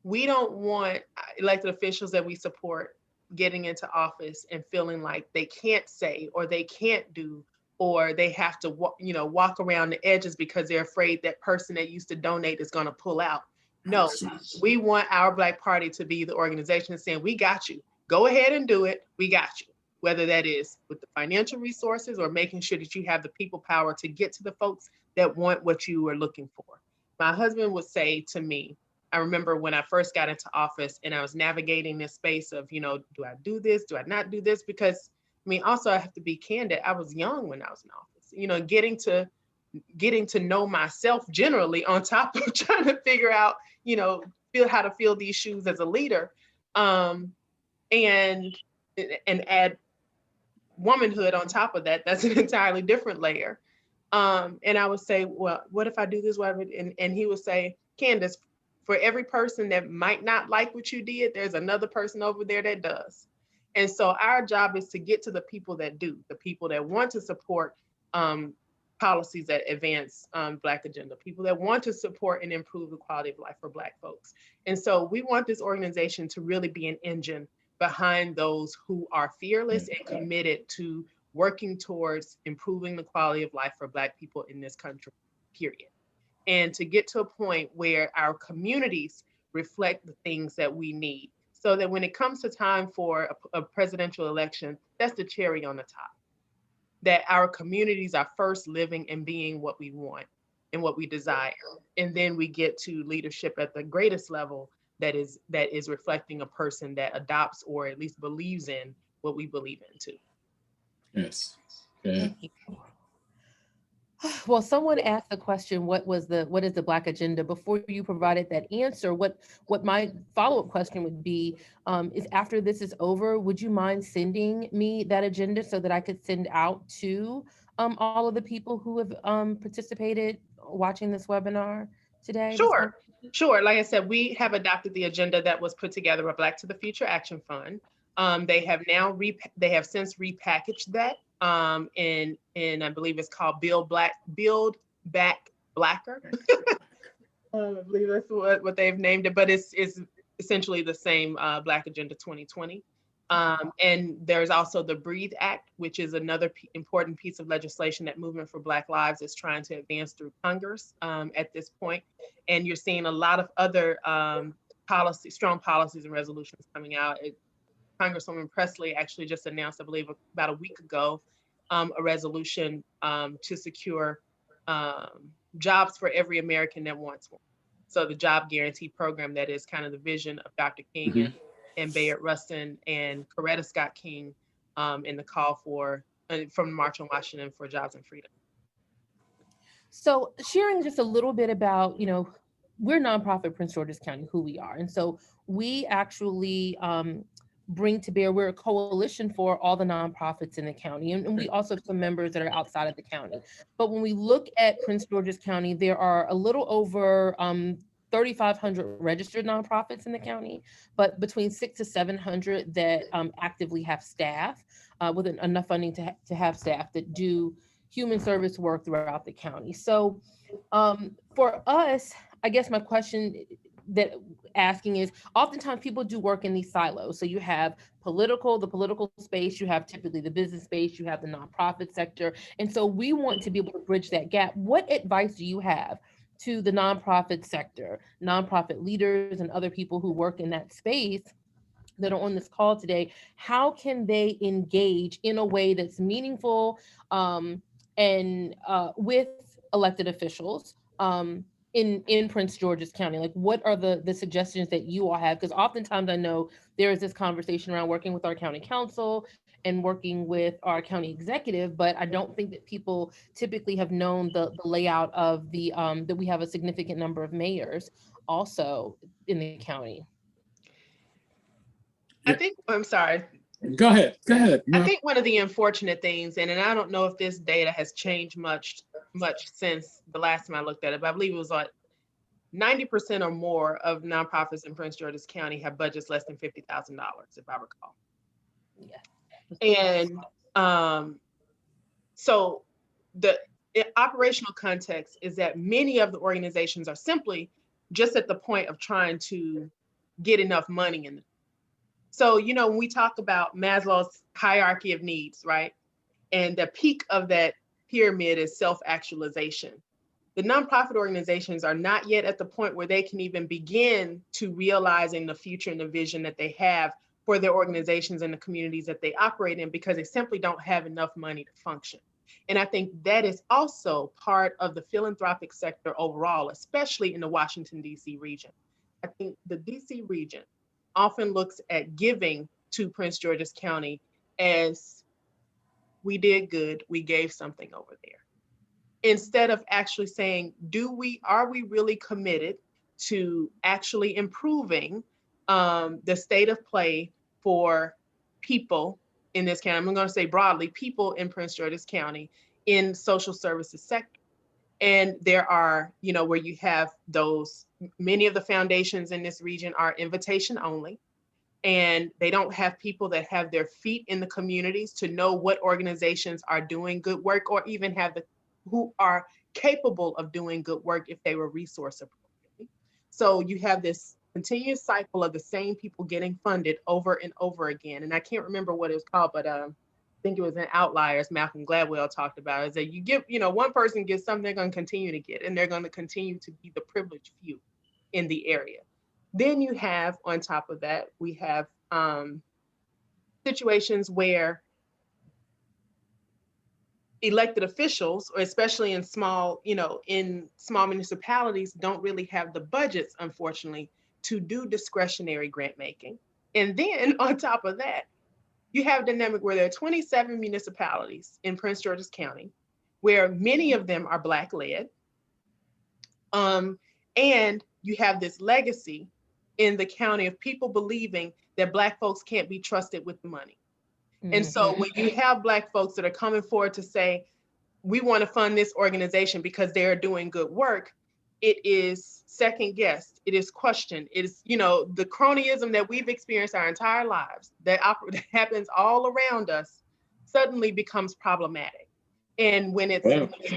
We don't want elected officials that we support getting into office and feeling like they can't say, or they can't do, or they have to walk around the edges because they're afraid that person that used to donate is going to pull out. No, we want our Black Party to be the organization saying, we got you. Go ahead and do it. We got you. Whether that is with the financial resources or making sure that you have the people power to get to the folks that want what you are looking for. My husband would say to me, I remember when I first got into office and I was navigating this space of, do I do this? Do I not do this? Because also I have to be candid. I was young when I was in office, getting to know myself generally, on top of trying to figure out, how to fill these shoes as a leader, and add womanhood on top of that. That's an entirely different layer. And I would say, well, what if I do this? And he would say, Candance, for every person that might not like what you did, there's another person over there that does. And so our job is to get to the people that do, the people that want to support policies that advance Black agenda, people that want to support and improve the quality of life for Black folks. And so we want this organization to really be an engine behind those who are fearless and committed to working towards improving the quality of life for Black people in this country, period. And to get to a point where our communities reflect the things that we need, so that when it comes to time for a presidential election, that's the cherry on the top. That our communities are first living and being what we want and what we desire. And then we get to leadership at the greatest level that is reflecting a person that adopts or at least believes in what we believe in too. Yes. Okay. Thank you. Well, someone asked the question, what is the Black agenda? Before you provided that answer, what my follow-up question would be is, after this is over, would you mind sending me that agenda so that I could send out to all of the people who have participated watching this webinar today? Sure. Like I said, we have adopted the agenda that was put together by Black to the Future Action Fund. They have since repackaged that in I believe it's called Build Back Blacker. I believe that's what they've named it, but it's essentially the same Black Agenda 2020. And there's also the Breathe Act, which is another important piece of legislation that Movement for Black Lives is trying to advance through Congress at this point. And you're seeing a lot of other strong policies and resolutions coming out. Congresswoman Presley actually just announced, I believe about a week ago, a resolution to secure jobs for every American that wants one. So the job guarantee program, that is kind of the vision of Dr. King and Bayard Rustin and Coretta Scott King in the call from the March on Washington for Jobs and Freedom. So sharing just a little bit about, we're nonprofit Prince George's County, who we are. And so we actually bring to bear, we're a coalition for all the nonprofits in the county. And we also have some members that are outside of the county. But when we look at Prince George's County, there are a little over 3,500 registered nonprofits in the county, but between 600 to 700 that actively have staff with enough funding to have staff that do human service work throughout the county. So for us, I guess my question that asking is, oftentimes people do work in these silos. So you have the political space, you have typically the business space, you have the nonprofit sector. And so we want to be able to bridge that gap. What advice do you have to the nonprofit sector, nonprofit leaders and other people who work in that space that are on this call today? How can they engage in a way that's meaningful and with elected officials in Prince George's County? Like, what are the suggestions that you all have? Because oftentimes I know there is this conversation around working with our county council and working with our county executive, but I don't think that people typically have known the layout of the that we have a significant number of mayors also in the county. I'm sorry. Go ahead. No. I think one of the unfortunate things, and I don't know if this data has changed much since the last time I looked at it, but I believe it was like 90% or more of nonprofits in Prince George's County have budgets less than $50,000, if I recall. Yeah. And so the operational context is that many of the organizations are simply just at the point of trying to get enough money in. So, when we talk about Maslow's hierarchy of needs, right? And the peak of that pyramid is self-actualization. The nonprofit organizations are not yet at the point where they can even begin to realizing the future and the vision that they have for their organizations and the communities that they operate in, because they simply don't have enough money to function. And I think that is also part of the philanthropic sector overall, especially in the Washington, D.C. region. I think the D.C. region often looks at giving to Prince George's County as, we did good, we gave something over there. Instead of actually saying, are we really committed to actually improving the state of play for people in this county? I'm going to say broadly, people in Prince George's County in social services sector. And there are, where you have many of the foundations in this region are invitation only, and they don't have people that have their feet in the communities to know what organizations are doing good work, or even have who are capable of doing good work if they were resourced appropriately. So you have this continuous cycle of the same people getting funded over and over again. And I can't remember what it was called, but I think it was in Outliers, Malcolm Gladwell talked about, is that you give, one person gets something, they're going to continue to get, and they're going to continue to be the privileged few in the area. Then you have, on top of that, we have situations where elected officials, or especially in small municipalities, don't really have the budgets, unfortunately, to do discretionary grant making. And then on top of that, you have a dynamic where there are 27 municipalities in Prince George's County, where many of them are Black led. And you have this legacy in the county of people believing that Black folks can't be trusted with the money. And so when you have Black folks that are coming forward to say, we want to fund this organization because they're doing good work, it is second guessed, it is questioned, it is, the cronyism that we've experienced our entire lives that happens all around us suddenly becomes problematic. And when it's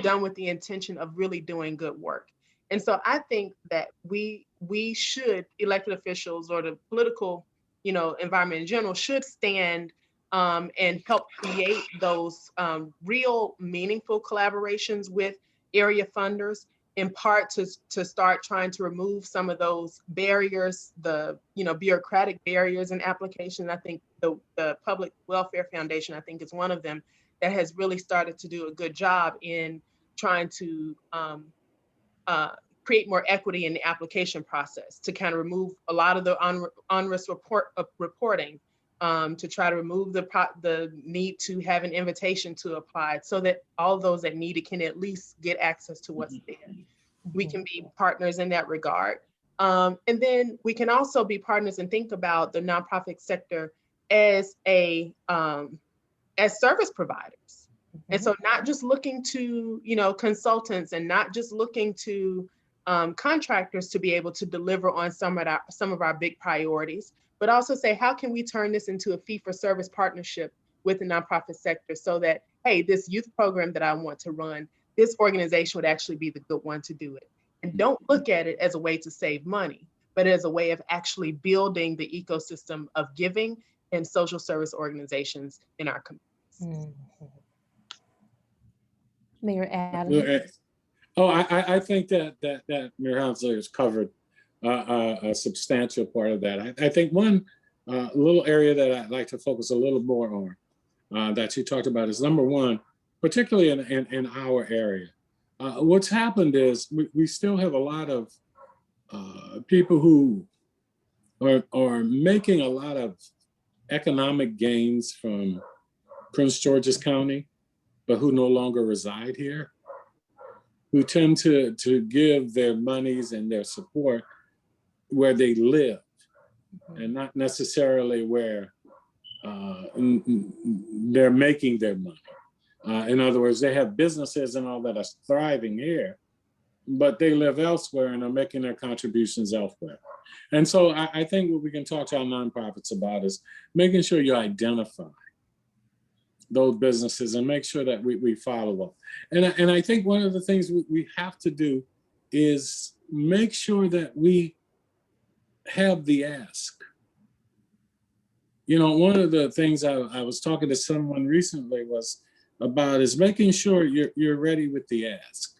done with the intention of really doing good work. And so I think that we should, elected officials or the political, environment in general, should stand and help create those real meaningful collaborations with area funders, in part to start trying to remove some of those barriers, the bureaucratic barriers in application. I think the Public Welfare Foundation, I think, is one of them that has really started to do a good job in trying to create more equity in the application process, to kind of remove a lot of the onerous reporting, to try to remove the need to have an invitation to apply, so that all those that need it can at least get access to what's there. We can be partners in that regard. And then we can also be partners and think about the nonprofit sector as as service providers. And so not just looking to, consultants, and not just looking to contractors to be able to deliver on some of our big priorities, but also say, how can we turn this into a fee-for-service partnership with the nonprofit sector, so that, hey, this youth program that I want to run, this organization would actually be the good one to do it. And don't look at it as a way to save money, but as a way of actually building the ecosystem of giving and social service organizations in our communities. Mayor Adams. I think that Mayor Hounslow has covered a substantial part of that. I think one little area that I'd like to focus a little more on that you talked about is, number one, particularly in our area. What's happened is we still have a lot of people who are making a lot of economic gains from Prince George's County, but who no longer reside here, who tend to give their monies and their support where they live, and not necessarily where they're making their money. In other words, they have businesses and all that are thriving here, but they live elsewhere and are making their contributions elsewhere. And so I think what we can talk to our nonprofits about is making sure you identify those businesses and make sure that we follow up. And I think one of the things we have to do is make sure that we have the ask. One of the things I was talking to someone recently is making sure you're ready with the ask.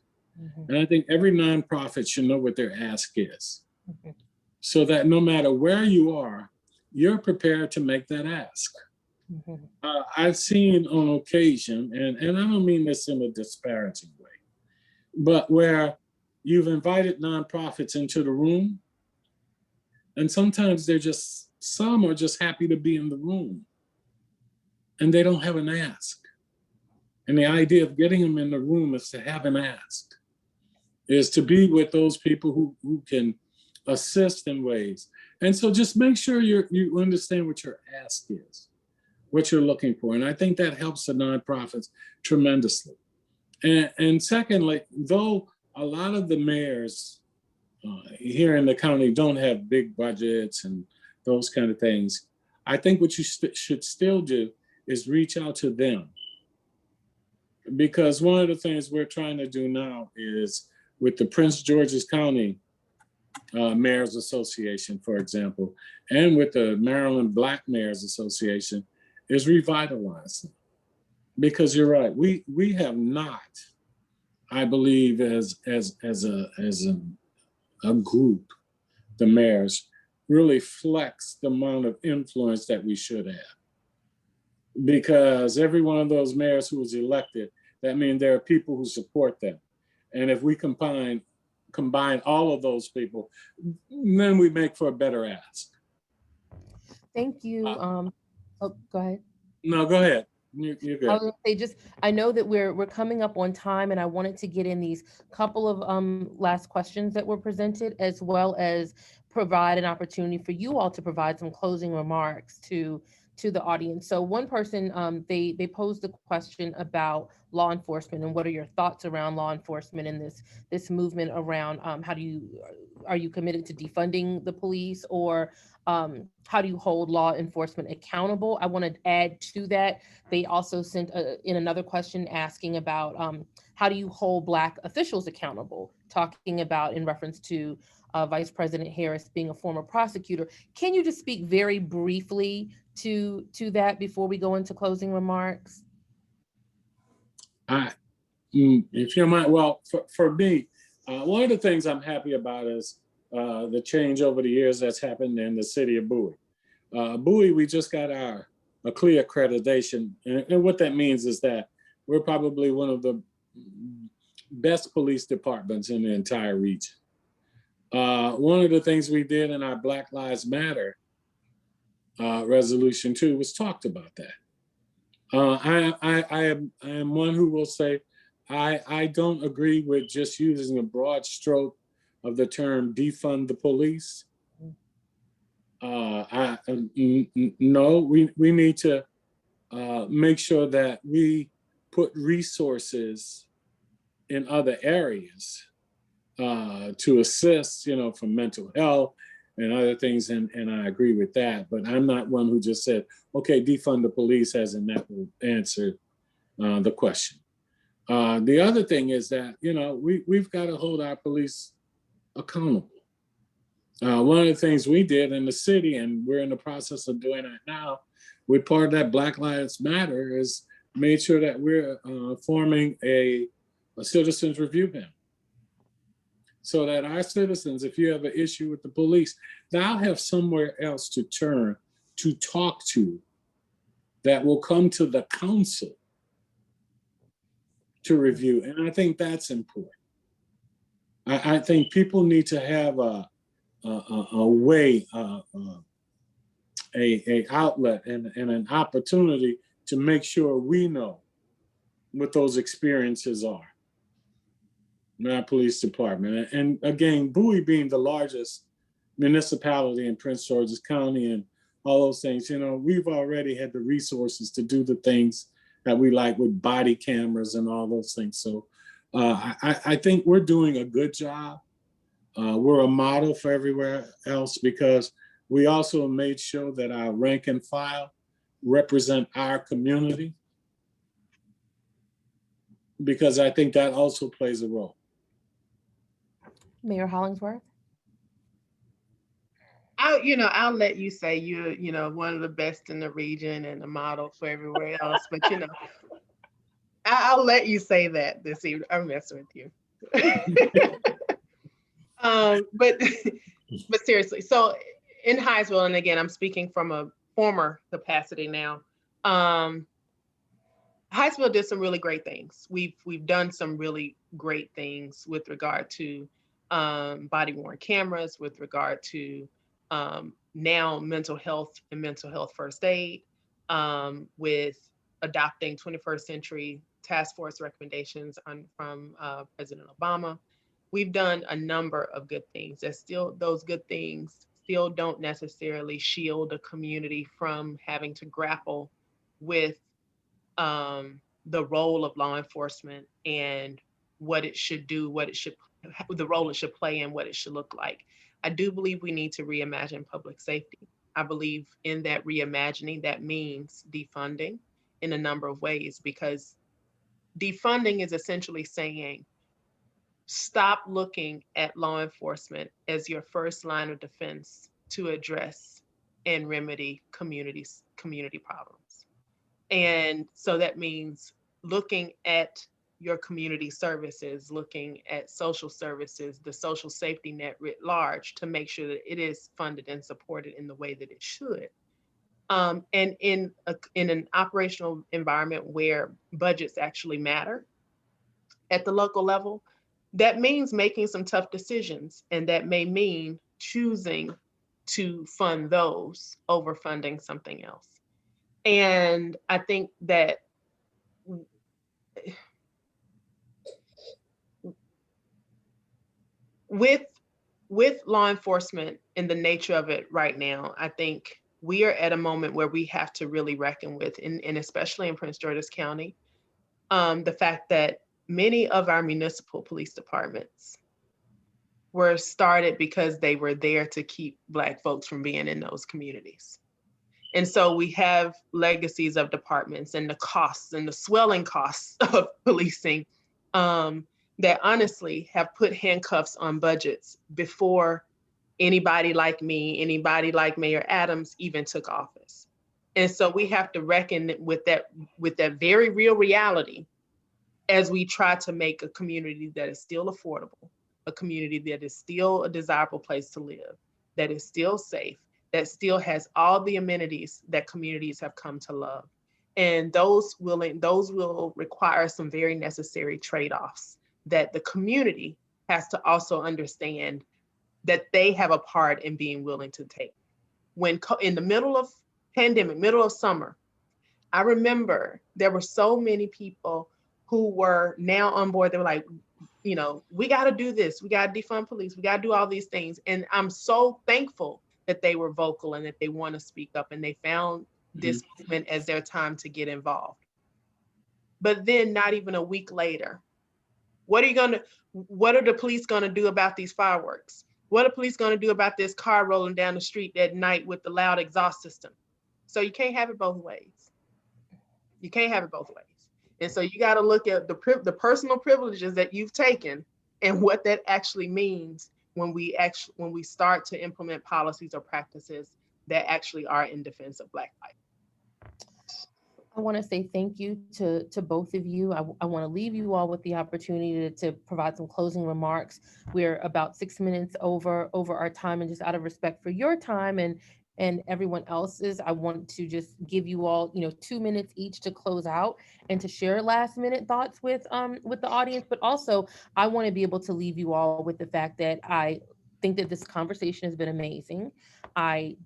And I think every nonprofit should know what their ask is, so that no matter where you are, you're prepared to make that ask. I've seen on occasion, and I don't mean this in a disparaging way, but where you've invited nonprofits into the room, and sometimes some are just happy to be in the room, and they don't have an ask. And the idea of getting them in the room is to have an ask, is to be with those people who can assist in ways. And so just make sure you understand what your ask is, what you're looking for. And I think that helps the nonprofits tremendously. And secondly, though a lot of the mayors here in the county don't have big budgets and those kind of things, I think what you should still do is reach out to them, because one of the things we're trying to do now is with the Prince George's County Mayors Association, for example, and with the Maryland Black Mayors Association, is revitalize them. Because you're right, we have not, I believe, as a group, the mayors, really flex the amount of influence that we should have. Because every one of those mayors who was elected, that means there are people who support them. And if we combine all of those people, then we make for a better ask. Thank you. Oh, go ahead. No, go ahead. You're good. I was gonna say, just, I know that we're coming up on time, and I wanted to get in these couple of last questions that were presented, as well as provide an opportunity for you all to provide some closing remarks to the audience. So one person, they posed a question about law enforcement and what are your thoughts around law enforcement and this movement around are you committed to defunding the police, or how do you hold law enforcement accountable? I want to add to that. They also sent in another question asking about how do you hold Black officials accountable, talking about in reference to Vice President Harris being a former prosecutor. Can you just speak very briefly to that before we go into closing remarks? If you mind, well, for me, one of the things I'm happy about is the change over the years that's happened in the city of Bowie. Bowie, we just got a clear accreditation. And what that means is that we're probably one of the best police departments in the entire region. One of the things we did in our Black Lives Matter resolution too was talked about that. I am one who will say, I don't agree with just using a broad stroke of the term defund the police. No, we need to make sure that we put resources in other areas to assist, for mental health and other things, and I agree with that. But I'm not one who just said, okay, defund the police, as in that will answer the question. The other thing is that, we've got to hold our police accountable. One of the things we did in the city, and we're in the process of doing that now, with part of that Black Lives Matter, is made sure that we're forming a citizens review panel. So that our citizens, if you have an issue with the police, they'll have somewhere else to turn to talk to that will come to the council to review. And I think that's important. I think people need to have a way, a outlet and an opportunity to make sure we know what those experiences are in our police department. And again, Bowie being the largest municipality in Prince George's County and all those things, we've already had the resources to do the things that we like with body cameras and all those things. So I think we're doing a good job. We're a model for everywhere else because we also made sure that our rank and file represent our community, because I think that also plays a role. Mayor Hollingsworth? I'll let you say you're one of the best in the region and a model for everywhere else, but I'll let you say that this evening. I'm messing with you. But seriously, so in Hinesville, and again, I'm speaking from a former capacity now, Hinesville did some really great things. We've done some really great things with regard to body-worn cameras, with regard to now mental health and mental health first aid, with adopting 21st century task force recommendations from President Obama. We've done a number of good things. Those good things still don't necessarily shield a community from having to grapple with the role of law enforcement and what it should do, the role it should play, and what it should look like. I do believe we need to reimagine public safety. I believe in that reimagining, that means defunding in a number of ways, because defunding is essentially saying, stop looking at law enforcement as your first line of defense to address and remedy community problems. And so that means looking at your community services, looking at social services, the social safety net writ large, to make sure that it is funded and supported in the way that it should. And in an operational environment where budgets actually matter at the local level, that means making some tough decisions, and that may mean choosing to fund those over funding something else. And I think that with law enforcement and the nature of it right now, I think we are at a moment where we have to really reckon with, and especially in Prince George's County, the fact that many of our municipal police departments were started because they were there to keep Black folks from being in those communities. And so we have legacies of departments and the costs and the swelling costs of policing that honestly have put handcuffs on budgets before anybody like me, anybody like Mayor Adams even took office. And so we have to reckon with that very real reality as we try to make a community that is still affordable, a community that is still a desirable place to live, that is still safe, that still has all the amenities that communities have come to love. And those will require some very necessary trade-offs that the community has to also understand that they have a part in being willing to take. When in the middle of pandemic, middle of summer, I remember there were so many people who were now on board. They were like, you know, we got to do this. We got to defund police. We got to do all these things. And I'm so thankful that they were vocal and that they want to speak up, and they found this movement as their time to get involved. But then not even a week later, what are the police going to do about these fireworks? What are police going to do about this car rolling down the street at night with the loud exhaust system? So you can't have it both ways. You can't have it both ways. And so you got to look at the personal privileges that you've taken and what that actually means when we start to implement policies or practices that actually are in defense of Black life. I want to say thank you to both of you. I want to leave you all with the opportunity to provide some closing remarks. We're about 6 minutes over our time, and just out of respect for your time and everyone else's, I want to just give you all, 2 minutes each to close out and to share last minute thoughts with the audience. But also, I want to be able to leave you all with the fact that I think that this conversation has been amazing. I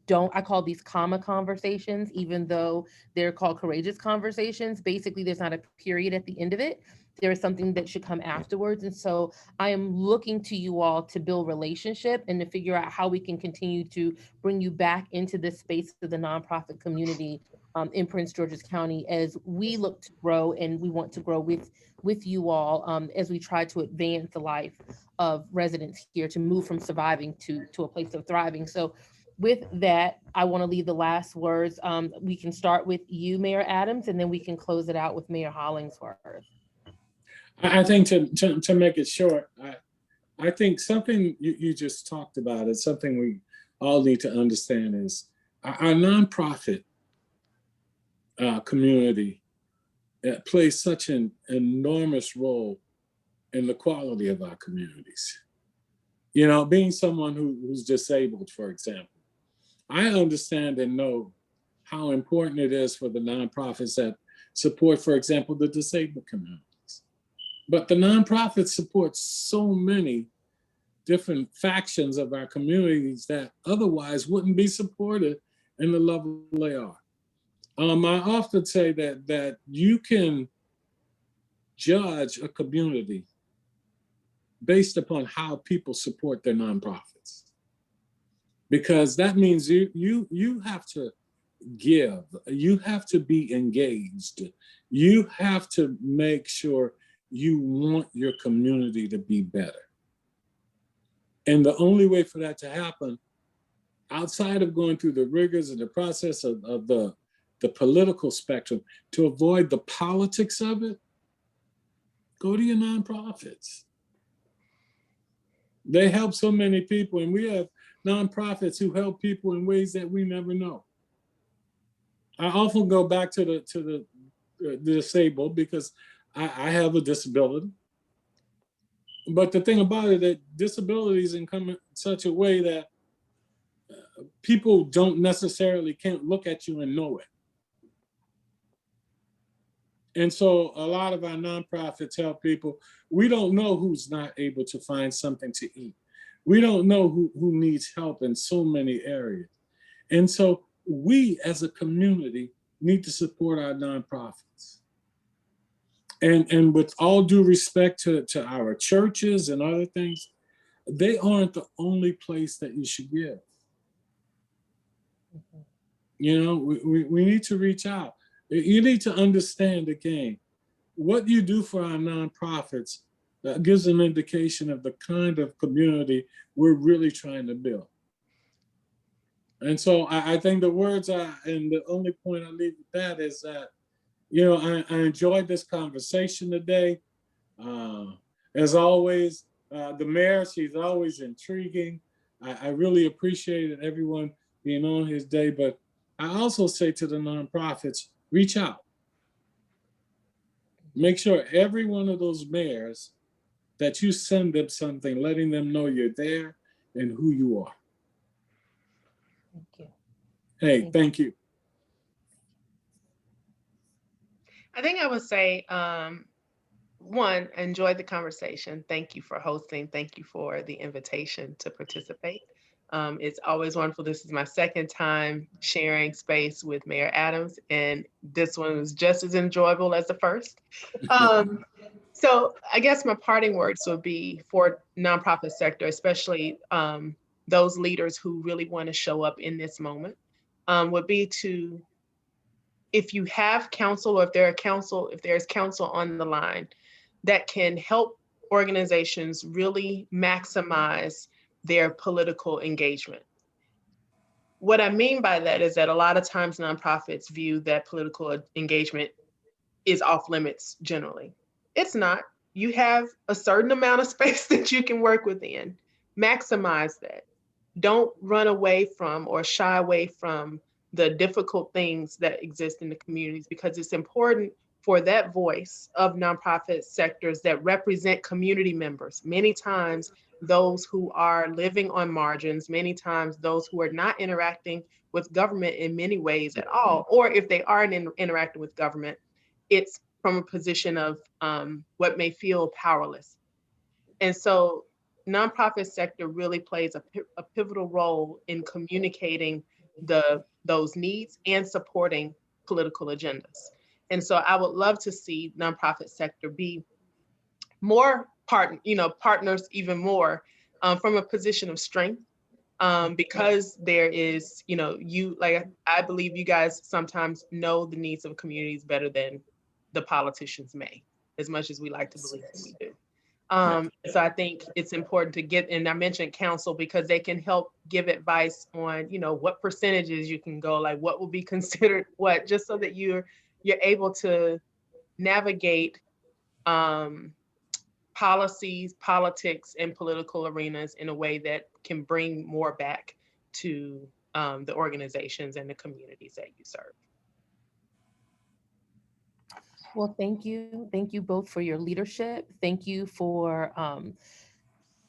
call these comma conversations, even though they're called courageous conversations. Basically, there's not a period at the end of it. There is something that should come afterwards. And so I am looking to you all to build relationship and to figure out how we can continue to bring you back into this space of the nonprofit community in Prince George's County as we look to grow, and we want to grow with you all as we try to advance the life of residents here, to move from surviving to a place of thriving. So with that, I want to leave the last words. We can start with you, Mayor Adams, and then we can close it out with Mayor Hollingsworth. I think to make it short, I think something you just talked about is something we all need to understand is our nonprofit community plays such an enormous role in the quality of our communities. Being someone who's disabled, for example, I understand and know how important it is for the nonprofits that support, for example, the disabled communities. But the nonprofits support so many different factions of our communities that otherwise wouldn't be supported in the level they are. I often say that you can judge a community based upon how people support their nonprofits, because that means you have to give, you have to be engaged, you have to make sure you want your community to be better. And the only way for that to happen, outside of going through the rigors and the process of the political spectrum, to avoid the politics of it, go to your nonprofits. They help so many people, and we have nonprofits who help people in ways that we never know. I often go back to the disabled because I have a disability. But the thing about it, that disabilities come in such a way that people don't necessarily can't look at you and know it. And so a lot of our nonprofits help people. We don't know who's not able to find something to eat. We don't know who needs help in so many areas. And so we as a community need to support our nonprofits. And with all due respect to our churches and other things, they aren't the only place that you should give. You know, we need to reach out. You need to understand, again, what you do for our nonprofits gives an indication of the kind of community we're really trying to build. And so I think the words are, and the only point I leave with that is that, you know, I enjoyed this conversation today. As always, the mayor, she's always intriguing. I really appreciated everyone being on his day, but I also say to the nonprofits, reach out. Make sure every one of those mayors that you send them something, letting them know you're there and who you are. Thank you. Hey, thank you. I think I would say, one, enjoyed the conversation. Thank you for hosting. Thank you for the invitation to participate. It's always wonderful. This is my second time sharing space with Mayor Adams, and this one was just as enjoyable as the first. So I guess my parting words would be for nonprofit sector, especially those leaders who really want to show up in this moment, would be to, if you have counsel, or if there's counsel on the line that can help organizations really maximize their political engagement. What I mean by that is that a lot of times nonprofits view that political engagement is off limits generally. It's not. You have a certain amount of space that you can work within. Maximize that. Don't run away from or shy away from the difficult things that exist in the communities, because it's important for that voice of nonprofit sectors that represent community members. Many times those who are living on margins, many times those who are not interacting with government in many ways at all, or if they are interacting with government, it's from a position of what may feel powerless. And so nonprofit sector really plays a pivotal role in communicating those needs and supporting political agendas. And so I would love to see nonprofit sector be more partners even more from a position of strength, because there is, I believe you guys sometimes know the needs of communities better than the politicians may, as much as we like to believe that we do. So I think it's important to get, and I mentioned counsel because they can help give advice on, what percentages you can go, like what will be considered what, just so that you're able to navigate policies, politics, and political arenas in a way that can bring more back to the organizations and the communities that you serve. Well, thank you. Thank you both for your leadership. Thank you for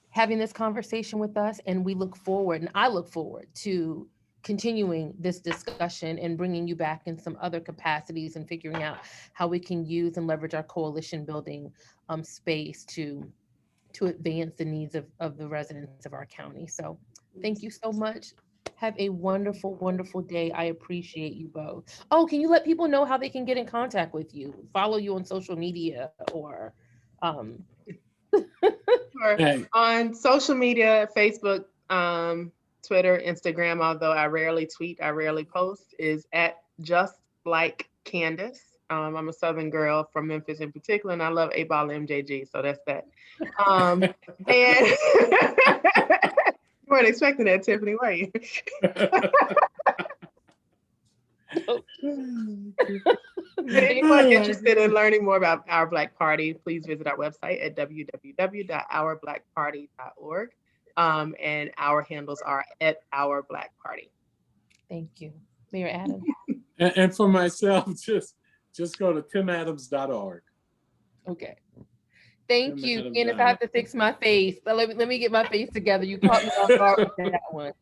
having this conversation with us. And we look forward, and I look forward to continuing this discussion and bringing you back in some other capacities and figuring out how we can use and leverage our coalition building space to advance the needs of the residents of our county. So thank you so much. Have a wonderful, wonderful day. I appreciate you both. Oh, can you let people know how they can get in contact with you, follow you on social media, or on social media, Facebook, Twitter, Instagram, although I rarely tweet, I rarely post, is at Just Like Candance. I'm a Southern girl from Memphis in particular, and I love 8-Ball MJG, so that's that. And you weren't expecting that, Tiffany, were you? If anyone interested in learning more about Our Black Party, please visit our website at www.ourblackparty.org. And our handles are at Our Black Party. Thank you. Mayor Adams. And for myself, just go to timadams.org. Okay. Thank you. Adams, Candace, I have to fix my face. Let me get my face together. You caught me off guard with that one.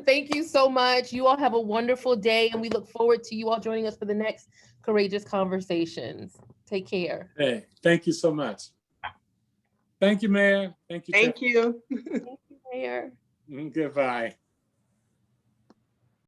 Thank you so much. You all have a wonderful day, and we look forward to you all joining us for the next Courageous Conversations. Take care. Hey, thank you so much. Thank you, Mayor. Thank you. Thank you. Thank you, Mayor. Goodbye.